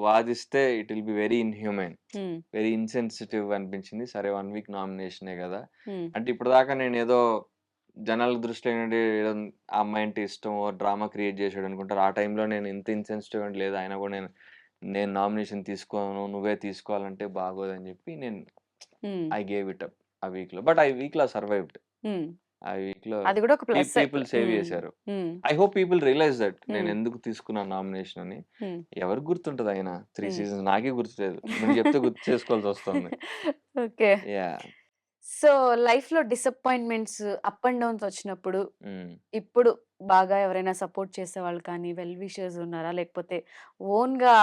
వాదిస్తే it will be very inhuman, um, very insensitive అనిపించింది. సరే 1 వీక్ నామినేషనే కదా ఉమ్, అంటే ఇప్పటిదాకా నేను ఏదో జనాల దృష్టిలో ఏంటంటే ఏదో ఆ అమ్మాయి అంటే ఇష్టం డ్రామా క్రియేట్ చేసాడు అనుకుంటారు. ఆ టైంలో నేను ఇంత ఇన్సెన్సిటివ్ అంటే లేదు, అయినా కూడా నేను నామినేషన్ తీసుకోను, నువ్వే తీసుకోవాలంటే బాగోదని చెప్పి నేను um, I gave it up ఆ వీక్ లో. బట్ ఆ వీక్ లో సర్వైవ్డ్. ఉమ్. ఆ వీక్ లో అది కూడా ఒక ప్లస్. పీపుల్ సేవ్ చేశారు. I hope people realize that నేను ఎందుకు తీసుకున్నాను నామినేషన్ అని. ఎవరికి గుర్తుంటది ఆయన 3 సీజన్స్, నాకే గుర్తులేదు. నువ్వు చెప్తే గుర్తు చేసుకోవాల్సి వస్తుంది. ఓకే. యా. సో లైఫ్ లో డిసప్పాయింట్మెంట్స్, అప్ అండ్ డౌన్స్ వచ్చినప్పుడు ఇప్పుడు బాగా ఎవరైనా సపోర్ట్ చేసేవాళ్ళు కానీ వెల్ విషర్స్ ఉన్నారా, లేకపోతే ఓన్ గా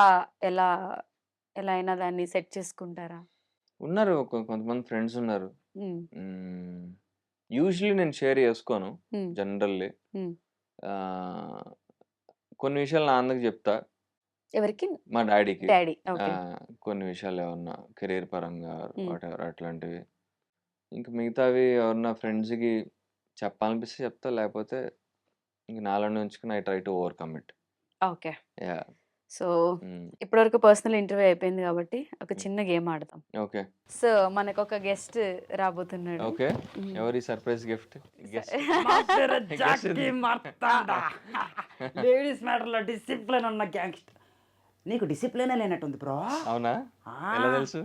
ఎలా ఎలా అయినా దాన్ని సెట్ చేసుకుంటారా? ఉన్నారు కొంతమంది ఫ్రెండ్స్ ఉన్నారు. ఉమ్, యూజువల్లీ నేను షేర్ చేసుకోను ఉమ్, జనరల్లీ. ఉమ్. కొన్ని విషయాలు నాన్నకి చెప్తా, ఎవరికి? మా డాడీకి. డాడీ. ఓకే. కొన్ని విషయాలు ఏమన్నా కెరీర్ పరంగా ఉమ్, వాటెవర్ అట్లాంటివి. ఇంక మిగతావి ఎవరన్నా ఫ్రెండ్స్కి చెప్పాలనిపిస్తే చెప్తా, లేకపోతే ఇంక నాలోనే ఉంచుకుని I try to overcome it. Okay. Yeah. So ఇప్పటివరకు పర్సనల్ ఇంటర్వ్యూ అయిపోయింది కాబట్టి ఒక చిన్న గేమ్ ఆడతాం. ఓకే సో మనకు ఒక గెస్ట్ రాబోతున్నాడు. ఓకే. ఉమ్. ఎవరి సర్ప్రైజ్ గిఫ్ట్? లేడీస్ మ్యాటర్ లో డిసిప్లిన్ ఉన్న గ్యాంగ్స్టర్. నీకు డిసిప్లిన్ లేనట్టుంది బ్రో. అవునా? ఎలా తెలుసు?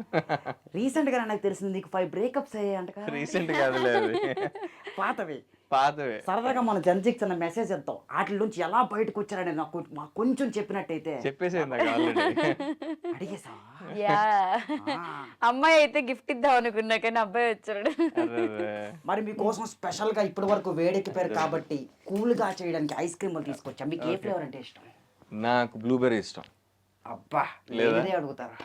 రీసెంట్ గా నాకు తెలిసింది నీకు 5 బ్రేకప్స్ అయ్యాయంట. రీసెంట్ కాదులే అది. పాతవి. పాతవే. సరదాగా మన జన్జిక్స్ అన్న మెసేజ్ ఇద్దాం. వాటి నుంచి ఎలా బయటకు వచ్చారని నాకు మాకు కొంచెం చెప్పినట్టయితే. చెప్పేసేది నాకు ఆల్రెడీ. అడిగేసావా? యా. అమ్మాయి అయితే గిఫ్ట్ ఇద్దాం అనుకున్నా కానీ అబ్బాయి వచ్చాడు. మరి మీకోసం స్పెషల్ గా ఇప్పటి వరకు వేడెక్కిపోయారు కాబట్టి కూల్ గా చేయడానికి ఐస్ క్రీమ్ తీసుకొచ్చా. మీకు ఏ ఫ్లేవర్ అంటే ఇష్టం? నాకు బ్లూబెర్రీ ఇష్టం. అబ్బా, లేదా? లేదే అడుగుతారా?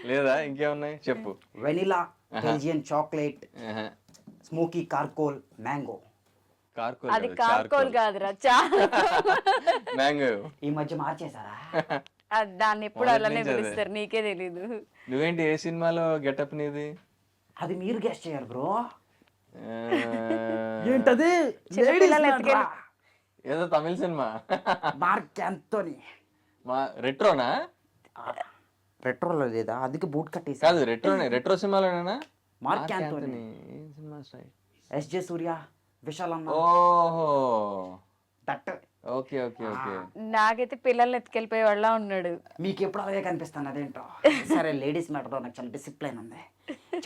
లేదా ఇంకేమున్నాయి చెప్పు. Vanilla, Belgian chocolate, smoky కార్కోల్, mango. కార్కోల్ అది కార్కోల్ కాదురా, మ్యాంగో. ఈ మధ్య మార్చేశారా? దాన్ని ఎప్పుడు మొదటి అలానే నుంచి అదే. పిలుస్తారు, నీకే తెలీదు. నువ్వేంటి ఏ సినిమాలో గెటప్ నీది? అది మీరు గెస్ట్ చేయాలి బ్రో. ఆ, ఏంటది? చిన్నపిల్లలు ఎత్తుకెళ్ళి ఏదో తమిళ సినిమా. Mark Anthony. మా రెట్రోనా? పెట్రోల్ లేదా? అందుకే బూట్ కట్టేసి. కాదు రెట్రోనే, రెట్రో సినిమాలోనేనా? మార్క్ యాంథోనీ, ఏం సినిమా స్టైల్? ఎస్జే సూర్య, విశాల్ అన్న. ఓహో, దట్. Okay okay okay. నాకైతే పిల్లల్ని ఎత్తుకెళ్ళిపోయే వాళ్ళ ఉన్నాడు. మీకు ఎప్పుడు అలాగే కనిపిస్తాను అదేంటో. సరే, లేడీస్ మ్యాటర్లో నాకు చాలా డిసిప్లైన్ ఉంది.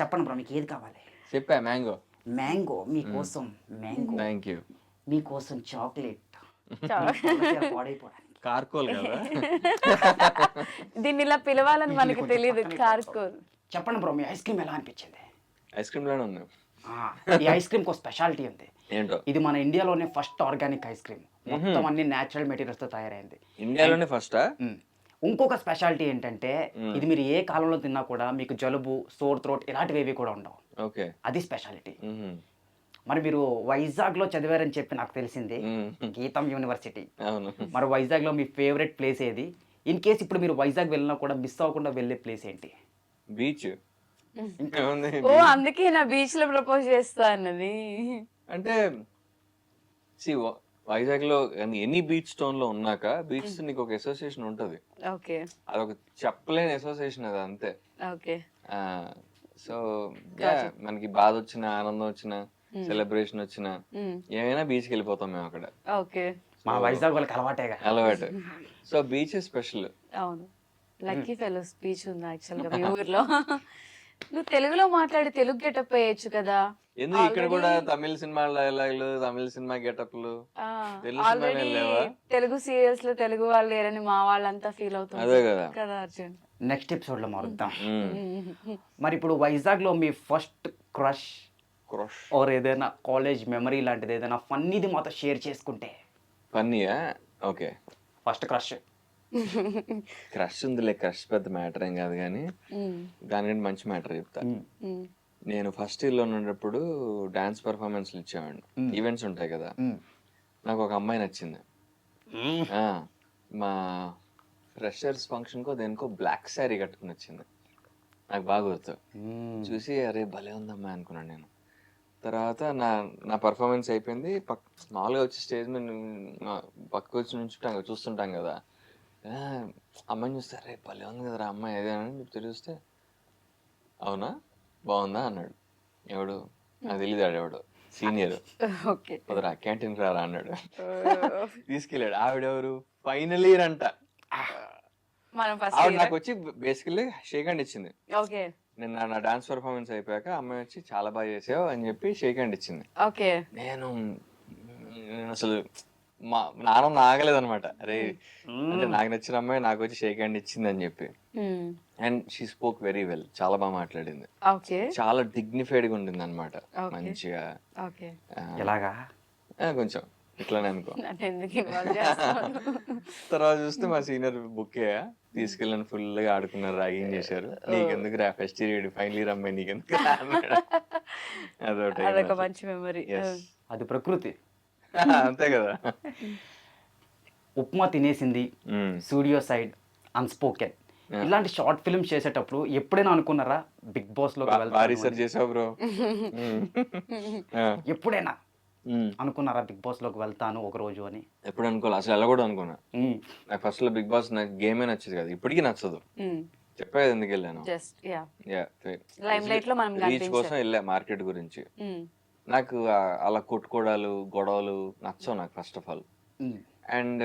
చెప్పండి బ్రో, మీకు ఏది కావాలి? చెప్పా మ్యాంగో. మ్యాంగో మీకోసం, మ్యాంగో థ్యాంక్ యూ. మీకోసం చాక్లెట్. పాడైపోవడానికి. కార్కోల్ కదా? దీన్ని ఇలా పిలవాలని మనకి తెలియదు. కార్కోల్. చెప్పండి బ్రో, మీ ఐస్ క్రీమ్ ఎలా అనిపించింది? ఐస్ క్రీమ్ లోనే ఉంది. ఈ ఐస్ క్రీమ్ ఒక స్పెషాలిటీ ఉంది. ఏంటో? ఇది మన ఇండియాలోనే ఫస్ట్ ఆర్గానిక్ ఐస్ క్రీమ్. మొత్తం అన్ని న్యాచురల్ మెటీరియల్స్ తో తయారైంది. ఇండియాలోనే ఫస్టా? ఇంకొక స్పెషాలిటీ ఏంటంటే ఇది మీరు ఏ కాలంలో తిన్నా కూడా మీకు జలుబు, సోర్ థ్రోట్ ఇలాంటివి ఏవి కూడా ఉండవు. ఓకే, అది స్పెషాలిటీ. మరి మీరు వైజాగ్ లో చదివారని చెప్పి నాకు తెలిసింది, గీతం యూనివర్సిటీ. అవును. మరి వైజాగ్ లో మీ ఫేవరెట్ ప్లేస్ ఏది? ఇన్ కేస్ ఇప్పుడు మీరు వైజాగ్ వెళ్ళినా కూడా మిస్ అవ్వకుండా వెళ్ళే ప్లేస్ ఏంటి? బీచ్. ఓ, అందుకే నా బీచ్ లో ప్రపోజ్ చేస్తా అన్నది. అంటే వైజాగ్ లో ఎనీ బీచ్ టౌన్ లో ఉన్నాక బీచ్ నీకు ఒక అసోసియేషన్ ఉంటది. ఓకే. అదొక చెప్పలేని అసోసియేషన్, అది అంతే. ఓకే. సో మనకి బాధ వచ్చిన, ఆనందం వచ్చిన, సెలబ్రేషన్ వచ్చిన, ఏమైనా బీచ్కి వెళ్ళిపోతాం మేము అక్కడ. ఓకే. మా వైజాగ్ వాళ్ళకి అలవాటేగా. అలవాటు. So beach special. అవును, లక్కీ ఫెలోస్ బీచ్ ఉంది యాక్చువల్ గా మీ ఊర్లో. నువ్వు తెలుగులో మాట్లాడి తెలుగు గెటప్ వేయచ్చు కదా. ఎందుకు ఇక్కడ కూడా తమిళ సినిమా డైలాగులు, తమిళ సినిమా గెటప్లు, ఆల్రెడీ తెలుగు సీరియల్స్ లో తెలుగు వాళ్ళు లేరని మా వాళ్ళంతా ఫీల్ అవుతుంది. అదే కదా కదా అర్జున్. నెక్స్ట్ ఎపిసోడ్ లో మారుద్దాం. మరి ఇప్పుడు వైజాగ్ లో మీ ఫస్ట్ క్రష్ ఆర్ ఏదైనా కాలేజ్ మెమరీ లాంటిది ఏదైనా ఫన్నీది మాతో షేర్ చేసుకుంటే. ఫన్నీయా? ఓకే. First crush. క్రష్ ఉందిలే, క్రష్ పెద్ద మ్యాటర్ ఏం కాదు కానీ దానికంటే మంచి మ్యాటర్ చెప్తా. నేను ఫస్ట్ ఇయర్లో ఉన్నప్పుడు డాన్స్ పర్ఫార్మెన్స్లు ఇచ్చేవాడిని. ఈవెంట్స్ ఉంటాయి కదా, నాకు ఒక అమ్మాయి నచ్చింది. ఆ, మా ఫ్రెషర్స్ ఫంక్షన్కో దేనికో బ్లాక్ శారీ కట్టుకుని వచ్చింది, నాకు బాగా గుర్తు. చూసి అరే భలే ఉందమ్మా అనుకున్నాను నేను. తర్వాత నా పర్ఫార్మెన్స్ అయిపోయింది. మామూలుగా వచ్చి స్టేజ్ మీద పక్కకు వచ్చి నుంచి చూస్తుంటాం కదా, అమ్మాయిని చూస్తే అరే భలే ఉంది కదరా అమ్మాయి ఏదేనని చూస్తే అవునా బాగుందా అన్నాడు. ఎవడు నాకు తెలియదు, ఎవడు సీనియర్. ఓకే. కుదరా క్యాంటీన్కి రారా అన్నాడు. తీసుకెళ్ళాడు. ఆవిడెవరు ఫైనల్ ఇయర్ అంట. మనం ఆవిడ ఫస్ట్ నాకు వచ్చి బేసికల్లీ షేక్ హ్యాండ్ ఇచ్చింది. ఓకే. నేను నా డాన్స్ పర్ఫార్మెన్స్ అయిపోయాక అమ్మాయి వచ్చి చాలా బాగా చేసావు అని చెప్పి షేక్ హ్యాండ్ ఇచ్చింది. ఓకే. నేను అసలు నాన్న ఆగలేదు అనమాట. అరే అంటే నాకు నచ్చిన అమ్మాయి నాకు వచ్చి షేక్ హ్యాండ్ ఇచ్చింది అని చెప్పి. And she spoke very well, చాలా బాగా మాట్లాడింది, ఓకే. చాలా డిగ్నిఫైడ్ గా ఉండింది అనమాట. మంచిగా ఓకే. ఎలాగా కొంచెం ఇట్లానే అనుకో. ఎందుకు ఇన్వాల్వ్ చేస్తాను? తర్వాత చూస్తే మా సీనియర్ బుక్కే తీసుకెళ్ళని ఫుల్ గా ఆడుకున్నారు, ర్యాగింగ్ చేశారు. నీకెందుకు రా ఫస్ట్ ఇయర్ ఫైనల్ ఇయర్ అమ్మాయి నీకెందుకు అదొక మంచి మెమరీ. అది ప్రకృతి. అంతే కదా. ఉప్మా తినేసింది, స్టూడియో సైడ్, అన్స్పోకెన్, ఇలాంటి షార్ట్ ఫిల్మ్స్ చేసేటప్పుడు ఎప్పుడైనా అనుకున్నారా బిగ్ బాస్ లో రీసెర్చ్ చేసావు బ్రో? ఎప్పుడైనా అనుకున్నారా బిగ్ బాస్ లోకి వెళ్తాను ఒక రోజు అని? ఎప్పుడు అనుకోవాలి, అసలు ఎలా కూడా అనుకున్నా. నాకు ఫస్ట్ లో బిగ్ బాస్ నాకు గేమే నచ్చదు కదా, ఇప్పటికీ నచ్చదు. చెప్పేది ఎందుకు వెళ్ళాను, రీచ్ కోసం వెళ్ళా, మార్కెట్ గురించి. నాకు అలా కొట్టుకోవడాలు గొడవలు నచ్చవు నాకు first of all. And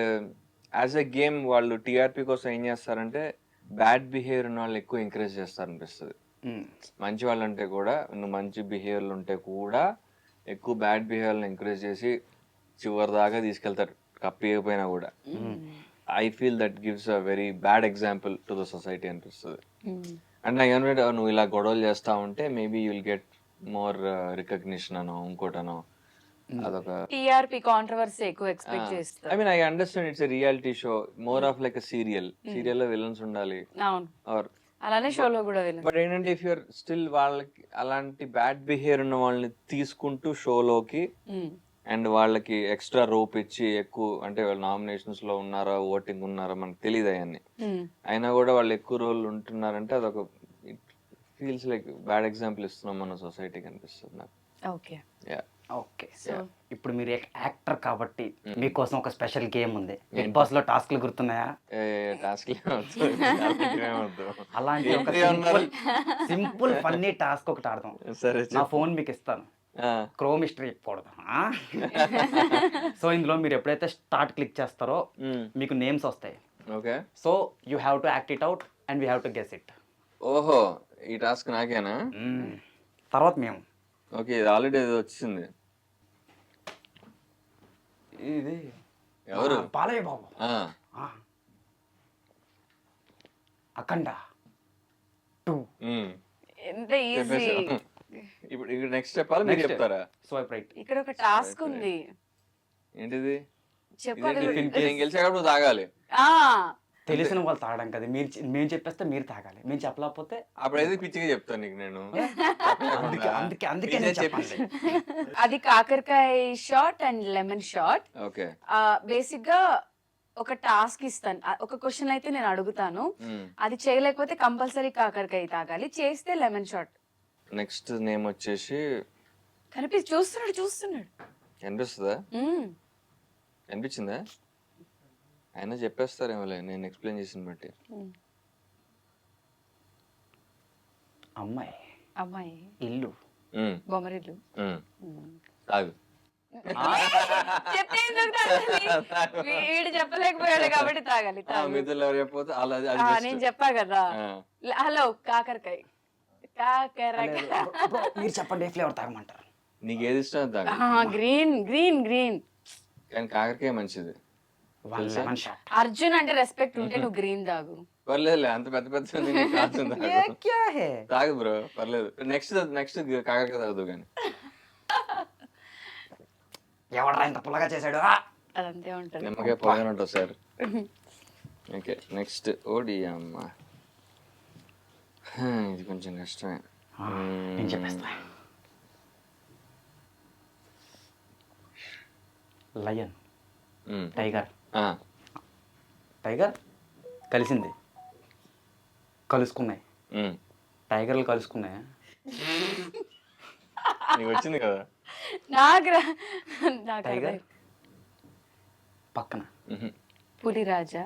as a game వాళ్ళు టీఆర్పీ కోసం ఏం చేస్తారంటే బ్యాడ్ బిహేవియర్ ఉన్న వాళ్ళు ఎక్కువ ఎంకరేజ్ చేస్తారనిపిస్తుంది. మంచి వాళ్ళు అంటే కూడా, నువ్వు మంచి బిహేవియర్లు ఉంటే కూడా ఎక్కువ బ్యాడ్ బిహేవియర్ని ఎంకరేజ్ చేసి చివరి దాకా తీసుకెళ్తారు, కప్పిపోయినా కూడా. I feel that gives a very bad example to the society అనిపిస్తుంది. అండ్ నాకు ఏమంటే నువ్వు ఇలా గొడవలు చేస్తా ఉంటే maybe you'll get more recognition అనో ఇంకోటనో, అదొక టీఆర్పీ కాంట్రవర్సీ ఎక్కువ ఎక్స్పెక్ట్ చేస్తారు. I mean I understand it's a reality show, more of like a serial లో విలన్స్ ఉండాలి. అవును, అలానే షోలో కూడా విలన్స్. బట్ ఏంటంటే ఇఫ్ యూర్ స్టిల్ వాళ్ళకి అలాంటి బ్యాడ్ బిహేవియర్ ఉన్న వాళ్ళని తీసుకుంటూ షోలోకి అండ్ వాళ్ళకి ఎక్స్ట్రా రోప్ ఇచ్చి ఎక్కువ, అంటే వాళ్ళు నామినేషన్స్ లో ఉన్నారా ఓటింగ్ ఉన్నారా మనకు తెలియదు అవన్నీ, అయినా కూడా వాళ్ళు ఎక్కువ రోజులు ఉంటున్నారంటే అదొక ఫీల్స్ లైక్ బ్యాడ్ ఎగ్జాంపుల్ ఇస్తున్నాం మన సొసైటీకి అనిపిస్తుంది నాకు. ఓకే. ఓకే, ఇప్పుడు మీరు యాక్టర్ కాబట్టి మీకోసం ఒక స్పెషల్ గేమ్ ఉంది. బిగ్ బాస్ లో టాస్క్లు గుర్తున్నాయా? అలాంటి ఒక సింపుల్ ఫన్నీ టాస్క్ ఒకటి ఆడదాం. సరే, నా ఫోన్ మీకు ఇస్తాను, క్రోమ్ హిస్టరీ చెప్పకూడదు. సో ఇందులో మీరు ఎప్పుడైతే స్టార్ట్ క్లిక్ చేస్తారో మీకు నేమ్స్ వస్తాయి. Okay, so you have to act it out and we have to guess it. ఓహో, ఈ టాస్క్ నాకేనా? తర్వాత మేము. ఓకే, ఇది ఆల్రెడీ వచ్చింది. ఇది ఎవరు? బాలయ్య బాబు. అఖండ 2. ఎంత ఈజీ. ఇప్పుడు నెక్స్ట్ చెప్పాలి, మీరు చెప్తారా? Swipe right. ఇక్కడ ఒక టాస్క్ ఉంది. ఏంటిది? చెప్పాలి. నేను గెలిచేటప్పుడు తాగాలి. తెలిసిన వాళ్ళు తాగడం కదా, మేము చెప్పేస్తే మీరు తాగాలి, మేము చెప్పలేకపోతే అప్పుడు ఏది పిచ్చిగా చెప్తాను నీకు నేను. అందుకే నేను చెప్పాలి. అది కాకరకాయ shot and lemon shot. Okay, basic గా ఒక టాస్క్ ఇస్తాను, ఒక క్వశ్చన్ అయితే నేను అడుగుతాను, అది చేయలేకపోతే కంపల్సరీ కాకరకాయ తాగాలి, చేస్తే లెమన్ షాట్. నెక్స్ట్ నేమ్ వచ్చేసి చూస్తున్నాడు అనిపిస్తుందా? అనిపించిందా? అయినా చెప్పేస్తారేమోలే నేను ఎక్స్ప్లెయిన్ చేసిన బట్టి. అమ్మాయి ఇల్లు బొమ్మరిల్లు. తాగు. వీడు చెప్పలేకపోయాడు కాబట్టి తాగాలి. నేను చెప్పా కదా. హలో, కాకరకాయ. మీరు చెప్పండి ఏ ఫ్లేవర్ తాగమంటారు? నీకు ఏది ఇష్టం తాగు. Green green green. కానీ కాకరకాయ మంచిది. అర్జున్ అంటే రెస్పెక్ట్ ఉంటే నువ్వు గ్రీన్ తాగు. పర్లేదు, అంత పెద్ద తాగు బ్రో, పర్లేదు. నెక్స్ట్ కాకరకాయ తాగుదు కానీ. ఎవడరా ఇంత పుల్లగా చేశాడు? అదంతే ఉంటుంది. నిమ్మకాయ పోగానే ఉంటుంది సార్. ఓకే, నెక్స్ట్ ఓడి అమ్మ, ఇది కొంచెం కష్టమే. నేను చెప్పేస్తా. Lion, tiger. టైగర్ కలిసింది, కలుసుకున్నాయి. టైగర్లు కలుసుకున్నాయి. నీకు వచ్చింది కదా. నాకు టైగర్ పక్కన పులిరాజా,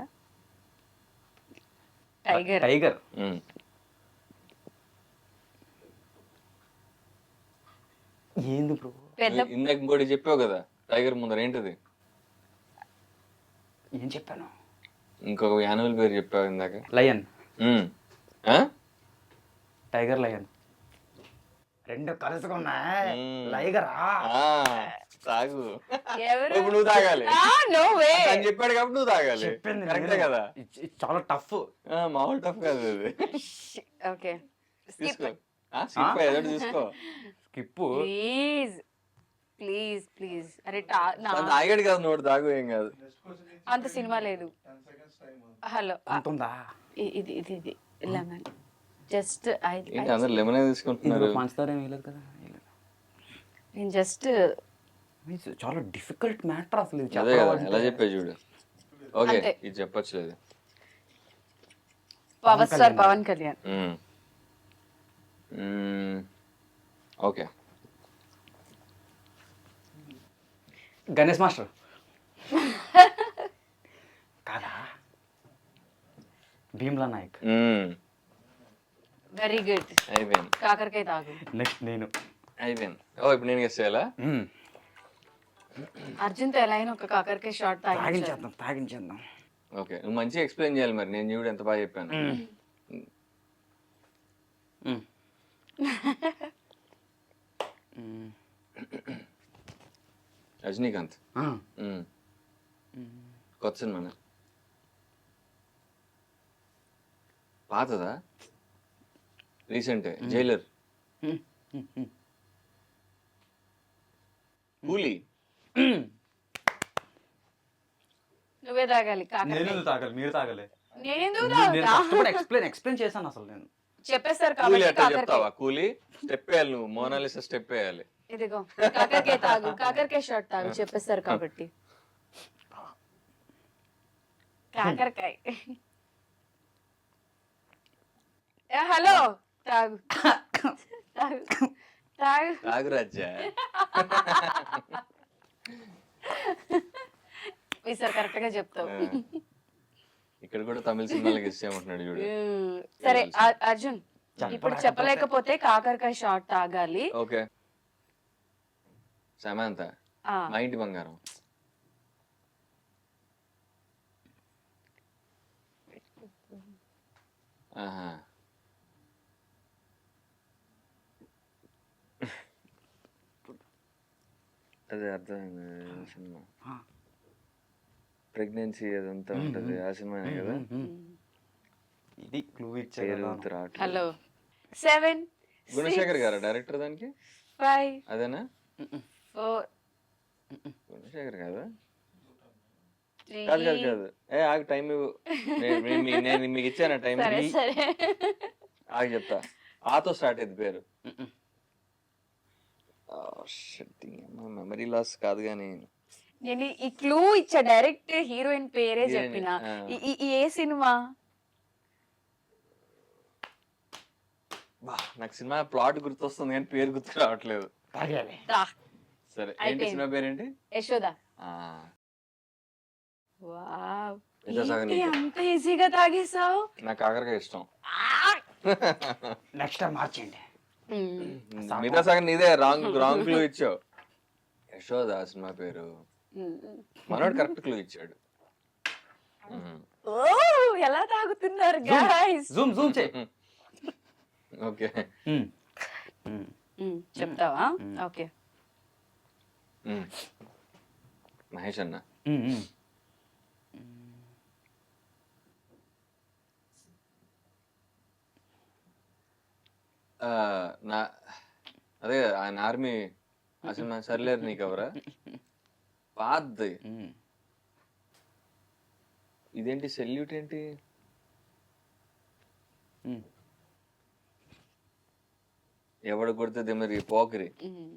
టైగర్. టైగర్ ఏంది బ్రో? పెద్ద ఇందాక ఇంకోటి చెప్పావు కదా టైగర్ ముందర ఏంటిది? ఏం చెప్పాను? ఇంకొక యానిమల్ పేరు చెప్పావు ఇందాక. లయన్. ఆ? టైగర్ లయన్ రెండు కలుసుకున్నా. లైగరా ఆ, తాగు. ఎవరు? ఇప్పుడు నువ్వు తాగాలి. No way. అని చెప్పాడు కాబట్టి నువ్వు తాగాలి. చెప్పింది కరెక్టే కదా. చాలా టఫ్. మామూలు టఫ్ కాదు అది. ఓకే తీసుకో. స్కిప్ ఏదో తీసుకో. స్కిప్. Please please please. అరే తాగాడు కదా, నోడు తాగు, ఏం కాదు. అంత సినిమా లేదు. హలో ఉంటుందా? ఇది ఇది ఇది లెమన్. జస్ట్ ఏంటి అందరు లెమన్ తీసుకుంటున్నారు? పంచుతారు ఏం వేయలేదు కదా. నేను జస్ట్ చాలా డిఫికల్ట్ మ్యాటర్ అసలు ఇది. అదే కదా, ఎలా చెప్పే చూడు. ఓకే, అంతే. ఇది చెప్పొచ్చులేదు. Power star Pawan Kalyan. Okay. Ganesh master కాదా? భీమ్లా నాయక్. Very good. అయిపోయింది. కాకరకాయ తాగు. నెక్స్ట్ నేను. అయిపోయింది. ఇప్పుడు నేను గెస్ చేయాలా? అర్జున్ తో ఎలా అయినా ఒక కాకరకాయ షార్ట్ తాగించారు. తాగించేద్దాం. ఓకే, నువ్వు మంచిగా ఎక్స్ప్లెయిన్ చేయాలి మరి. నేను చూడు ఎంత బాగా చెప్పాను. రజనీకాంత్. కొత్త సినిమానా? పాతదా? రీసెంట్? జైలర్. కూలీ. నువ్వే తాగాలి కాకరకాయ. నేను తాగాలి, మీరు తాగలే. నేనెందుకు నేను తాగుతా? కష్టపడి ఎక్స్ప్లెయిన్ చేశాను అసలు నేను. చెప్పేస్తారు కూలీ కాబట్టి అట్లా కాకరకాయ. చెప్తావా? కూలీ స్టెప్ వేయాలి నువ్వు. మోనాలిసా స్టెప్ వేయాలి. ఇదిగో కాకరకాయ తాగు. కాకరకాయ షార్ట్ తాగు. చెప్పేస్తారు కాబట్టి. కాకరకాయ. హలో తాగు తాగు తాగు. తాగు రాజ్యా. ఈసారి కరెక్ట్ గా చెప్తావు. ఇక్కడ కూడా తమిళ సినిమాలకి ఇచ్చేయమంటున్నాడు చూడు. సరే అర్జున్, ఇప్పుడు చెప్పలేకపోతే కాకరకాయ షార్ట్ తాగాలి. ఓకే. సమాంత, ఆ, మా ఇంటి బంగారం. ఆహా. అదే అర్థమైంది. సినిమా ప్రెగ్నెన్సీ అదంతా ఉంటది. ఆ సినిమానే కదా. ఇది క్లూ పేరు ఇచ్చారు. రావట్లేదు. హలో 7 గుణశేఖర్ గారా డైరెక్టర్ దానికి? 5 అదేనా? 4 గుణశేఖర్ కాదా? 3. కాదు కాదు కాదు. ఆగు, టైం ఇవ్వు. నేను మీకు ఇచ్చాను టైం. సరే సరే. ఆగి చెప్తా. ఆతో స్టార్ట్ అయింది పేరు. మెమరీ లాస్ కాదు కానీ నేను ఈ క్లూ ఇచ్చా. డైరెక్ట్ హీరోయిన్ పేరే చెప్పిన. ఏ సినిమా? నాకు సినిమా ప్లాట్ గుర్తొస్తుంది కానీ పేరు గుర్తు రావట్లేదు. సరే, ఏంటి సినిమా పేరేంటి? యశోద. ఆ, వావ్, ఎంత సగం ఏంటి నీకు? అంత ఈజీగా తాగేసావు? నాకు కాకరకాయ ఇష్టం. నెక్స్ట్ టైం మార్చండి. మిగతా సగం నీదే. రాంగ్ క్లూ ఇచ్చావు. యశోద సినిమా పేరు. మనోడు కరెక్ట్ క్లూ ఇచ్చాడు. ఓ, ఎలా తాగుతున్నారు గైస్? జూమ్ చేయి. ఓకే. చెప్తావా? ఓకే. మహేష్ అన్న. నా అదే ఆయన ఆర్మీ. ఆ సినిమా సర్లేరు నీకెవరా? పాద్ది. ఇదేంటి సెల్యూట్ ఏంటి? ఎవడు కొడితే దిమ్మరి పోకరి. ఉమ్.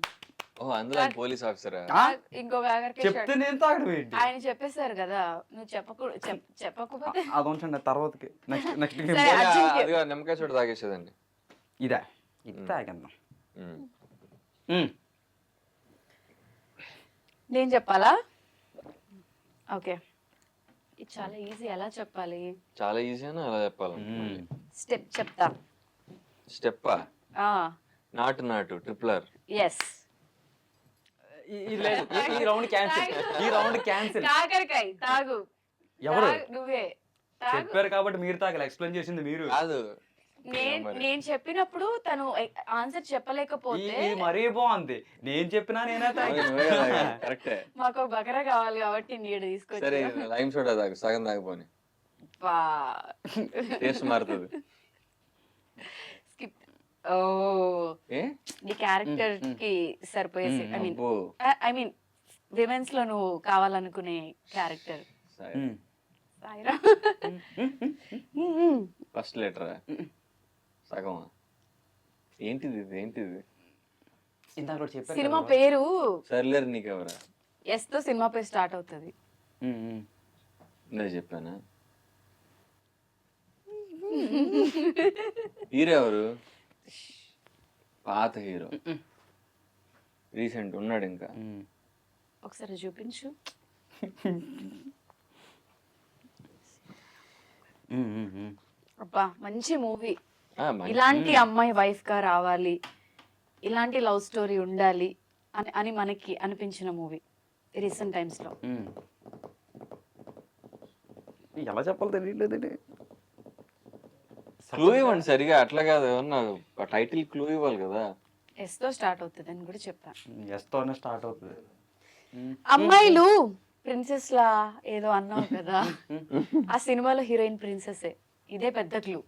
ఓ అందులో ఆయన పోలీస్ ఆఫీసరా? ఆ? ఇంకొక ఆఖరికి చెప్తే నేను తాగడం ఏంటి? ఆయన చెప్పేశారు కదా, నువ్వు చెప్పకపోతే అది ఉంచండి తర్వాతకి. నెక్స్ట్ సరే, అర్జున్కి. అదిగా నిమ్మకాయ చోటు తాగేసేదండి. ఇదా ఇది తాగేద్దాం. ఉమ్. నేను చెప్పాలా? ఓకే, ఇది చాలా ఈజీ. ఎలా చెప్పాలి? చాలా ఈజీ అని అలా చెప్పాలి. స్టెప్ చెప్తా. స్టెప్పా? నాటు ట్రిప్లర్. ఎస్. ఈ రౌండ్ క్యాన్సిల్. ఈ రౌండ్ క్యాన్సిల్. కాకరకాయ తాగు. ఎవరు నువ్వే తాగు. చెప్పారు కాబట్టి మీరు తాగలే. ఎక్స్ప్లెయిన్ చేసింది మీరు. కాదు, నేను చెప్పినప్పుడు తను ఆన్సర్ చెప్పలేకపోతే ఇది మరీ బాగుంది. నేను చెప్పినా నేనే తాగా. కరెక్టే. మాకు ఒక బకరా కావాలి కాబట్టి నీడు సరే తీసుకొచ్చి లైమ్ సోడా తాగు, సగం తాగిపోని టేస్ట్ మారుతుంది. స్కిప్. ఓ, ఏ నీ క్యారెక్టర్ కి సరిపోయేసి అబ్బో. ఐ మీన్ విమెన్స్ లో నువ్వు కావాలనుకునే క్యారెక్టర్. సాయిరా. ఫస్ట్ లెటరా? సగమా? ఏంటిది ఇందాక కూడా చెప్పారు సినిమా కదా. పేరు సర్లేరు నీకెవరా? ఎస్ తో సినిమా పేరు స్టార్ట్ అవుతుంది. నేను చెప్పానా? హీరో ఎవరు? పాత హీరో, రీసెంట్ ఉన్నాడు ఇంకా. ఒకసారి చూపించు. అబ్బా మంచి మూవీ. ఇలాంటి అమ్మాయి వైఫ్ గా రావాలి, ఇలాంటి లవ్ స్టోరీ ఉండాలి అని మనకి అనిపించిన మూవీ రీసెంట్ టైమ్స్ లో. ఎలా చెప్పాలి తెలియలేదు. క్లూ ఇవ్వండి సరిగా. అట్లా కాదు, ఏమన్నా టైటిల్ క్లూ ఇవ్వాలి కదా. ఎస్ తో స్టార్ట్ అవుతుంది అని కూడా చెప్పాను. ఎస్తోనే స్టార్ట్ అవుతుంది. అమ్మాయిలు ప్రిన్సెస్ లా ఏదో అన్నావు కదా, ఆ సినిమాలో హీరోయిన్ ప్రిన్సెస్. ఇదే పెద్ద క్లూ.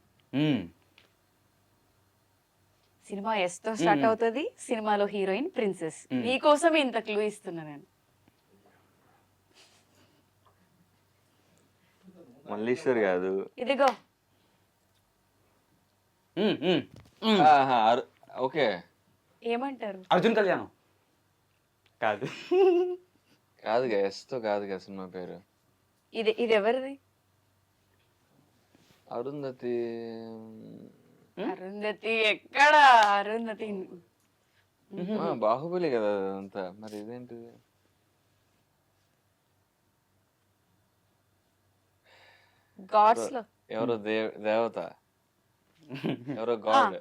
సినిమా ఎస్ తో స్టార్ట్ అవుతుంది, సినిమాలో హీరోయిన్ ప్రిన్సెస్. నీకోసం ఇంత క్లూ ఇస్తున్నా నేను. మల్లీశ్వర్ కాదు. ఇదిగో. ఓకే. ఏమంటారు? అర్జున్ కళ్యాణం కాదు. కాదుగా, ఎస్తో కాదుగా సినిమా పేరు. ఇది ఎవరిది? అరుంధతి. అరుంధతి ఎక్కడ? అరుంధతి బాహుబలి కదా అంతా. మరి ఇదేంటిది? గాడ్స్ లో ఎవరో దేవత, ఎవరో గాడ్.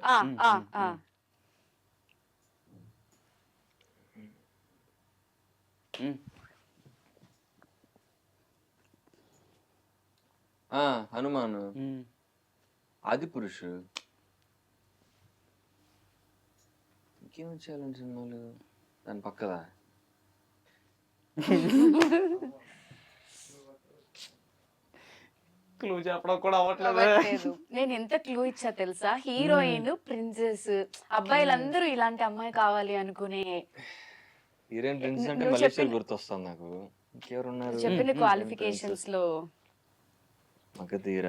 హనుమాను. ఆది పురుషు. ఇంకేం వచ్చేయాలంటే సినిమాలు దాని పక్కదా? క్లూ చెప్పడం కూడా అవ్వట్లేదు. నేను ఎంత క్లూ ఇచ్చా తెలుసా? హీరోయిన్ ప్రిన్సెస్, అబ్బాయిలందరూ ఇలాంటి అమ్మాయి కావాలి అనుకునే. హీరోయిన్ ప్రిన్సెస్ అంటే మలేషియా గుర్తొస్తుంది నాకు. ఇంకెవరున్నారు? చెప్పిన క్వాలిఫికేషన్స్ లో మగధీర.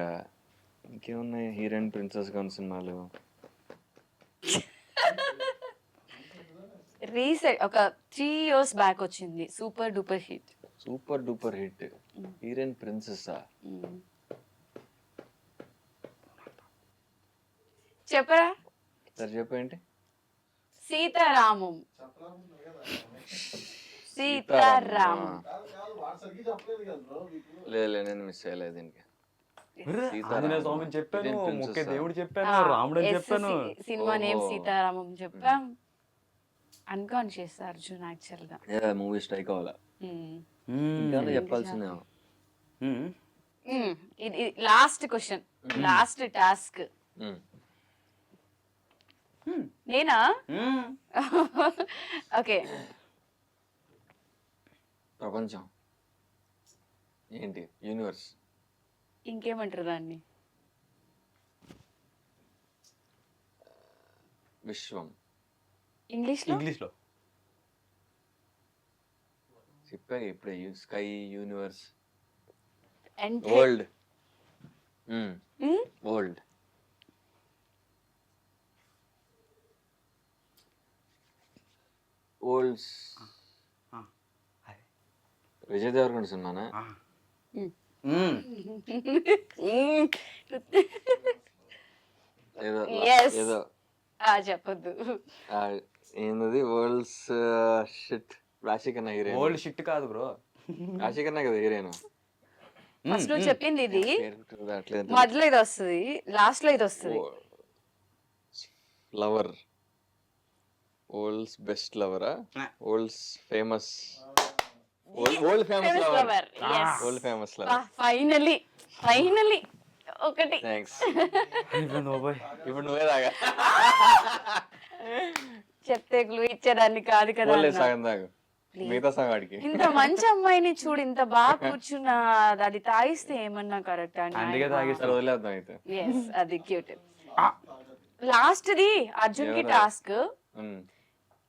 ఇంకేమున్నాయి హీరోయిన్ ప్రిన్సెస్ కాని సినిమాలు? రీసెంట్ ఒక 3 years బ్యాక్ వచ్చింది, super duper hit. Super duper hit. Heroine princess. చెప్పరా? సరే చెప్పేంటి? సీతారామం. సీతారామం. లేదు నేను మిస్ అయ్యలేదు దీనికి. ఆంజనేయ స్వామిని చెప్పాను, ముఖ్య దేవుడు చెప్పాను, రాముడు చెప్పాను. సినిమా నేమ్ సీతారామం చెప్పాం. అన్కాన్షియస్ అర్జున్ యాక్చువల్ గా. మూవీ స్ట్రైక్ అవ్వాలా. చెప్పాల్సిందే. ఇది లాస్ట్ క్వశ్చన్, లాస్ట్ టాస్క్. నేనా? ఓకే. ప్రపంచం ఏంటి? యూనివర్స్. ఇంకేమంటారు దాన్ని? విశ్వం. ఇంగ్లీష్ లో చెప్పాక ఇప్పుడే. Sky, universe, and world. World. Worlds ఆ, అదే. విజయ్ దేవరకొండ సినిమానా? ఆ. మ్మ్. మ్మ్. ఏదో Yes. ఏదో చెప్పొద్దు. ఆ, ఏందది ఓల్డ్స్ షిట్. రాశి ఖన్నా హీరోయిన్. ఓల్డ్ షిట్ కాదు బ్రో. రాశి ఖన్నా కదా హీరోయిన్. ఫస్ట్ నువ్వు చెప్పింది ఇది, అట్లేదు. మధ్యలో ఇది వస్తుంది, లాస్ట్ లో ఇది వస్తుంది. లవర్. ఓల్డ్స్ బెస్ట్ లవరా? Worlds famous. World famous lover. World famous lover. Finally ఒకటి. థ్యాంక్స్. అయిపోయింది బాబాయ్. ఇప్పుడు నువ్వే తాగా. చెప్తే క్లూ ఇచ్చేదాన్ని కాదు కదా ఓన్లీ అన్న. సగం తాగు, మిగతా సగం వాడికి. ఇంత మంచి అమ్మాయిని చూడు, ఇంత బాగా కూర్చున్నా, అది తాగిస్తే ఏమన్నా కరెక్ట్ అందుకే తాగిస్తారు. వదిలేద్దాం అయితే. అది క్యూట్. లాస్ట్ ది అర్జున్ కి టాస్క్.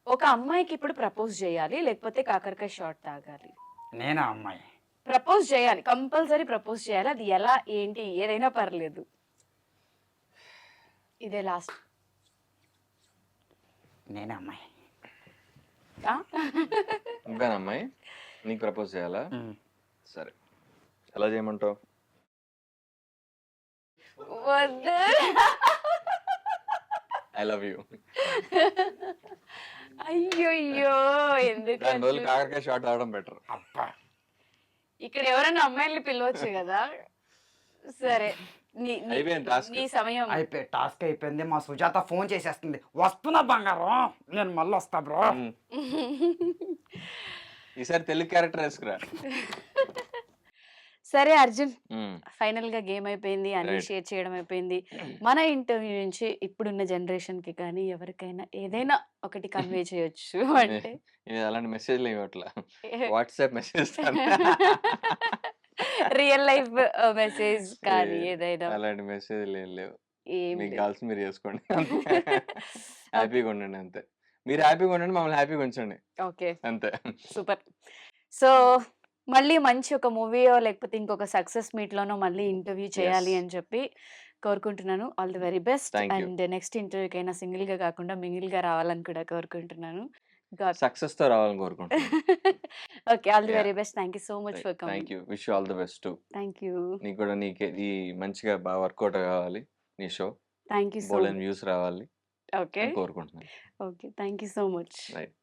ఒక అమ్మాయికి ఇప్పుడు ప్రపోజ్ చేయాలి, లేకపోతే కాకరకాయ షాట్ తాగాలి. నేనా అమ్మాయి? ప్రపోజ్ చేయాలి, కంపల్సరీ ప్రపోజ్ చేయాలి. అది ఎలా ఏంటి ఏదైనా పర్లేదు. ఇదే లాస్ట్. నేనే అమ్మాయి. నువ్వేనా అమ్మాయి? నీకు ప్రపోజ్ చేయాలా? సరే, ఎలా చేయమంటావు? వద్దు. I love you. అయ్యో ఎందుకు దాని రోజులు కాకరకాయ షాట్ ఆడడం బెటర్. అబ్బా, ఇక్కడ ఎవరైనా అమ్మాయిల్ని పిలవచ్చు కదా. సరే, అయిపోయింది task. నీ సమయం. అయిపోయి టాస్క్ అయిపోయింది. మా సుజాత ఫోన్ చేసేస్తుంది, వస్తున్నా బంగారం, నేను మళ్ళీ వస్తా బ్రో. ఈసారి తెలుగు క్యారెక్టర్ వేసుకురా. సరే అర్జున్, ఫైనల్ గా గేమ్ అయిపోయింది, అన్ని Right. షేర్ చేయడం అయిపోయింది. మన ఇంటర్వ్యూ నుంచి ఇప్పుడున్న జనరేషన్ కి కానీ ఎవరికైనా ఏదైనా ఒకటి కన్వే చేయొచ్చు అంటే నేను అలాంటి మెసేజ్లు ఇవ్వట్లా, WhatsApp message. Real life message కానీ ఏదైనా అలాంటి మెసేజ్లు ఏం లేవు. ఏం మీకు లేదు. కావాల్సి మీరు చేసుకోండి. హ్యాపీగా ఉండండి అంతే. మీరు హ్యాపీగా ఉండండి, మమ్మల్ని హ్యాపీగా ఉంచండి ఓకే, అంతే. సూపర్. సో మళ్ళీ మంచి ఒక మూవీయో లేకపోతే ఇంకొక సక్సెస్ మీట్ లోనో మళ్ళీ ఇంటర్వ్యూ చేయాలి Yes. అని చెప్పి కోరుకుంటున్నాను. All the very best. Thank you. And next ఇంటర్వ్యూకైనా సింగిల్ గా కాకుండా మింగిల్ గా రావాలని కూడా కోరుకుంటున్నాను. సక్సెస్ తో రావాలని కోరుకుంటున్నాను. Okay, all the Yeah. Very best. Thank you so much for thank coming. You. Wish you all the best too. Thank you. నీకు కూడా ఈ మంచిగా బాగా వర్కౌట్ కావాలి నీ షో. థ్యాంక్ యూ సో బోలెన్ మచ్. వ్యూస్ రావాలి ఓకే అని కోరుకుంటున్నాను. Okay, thank you so much. Right.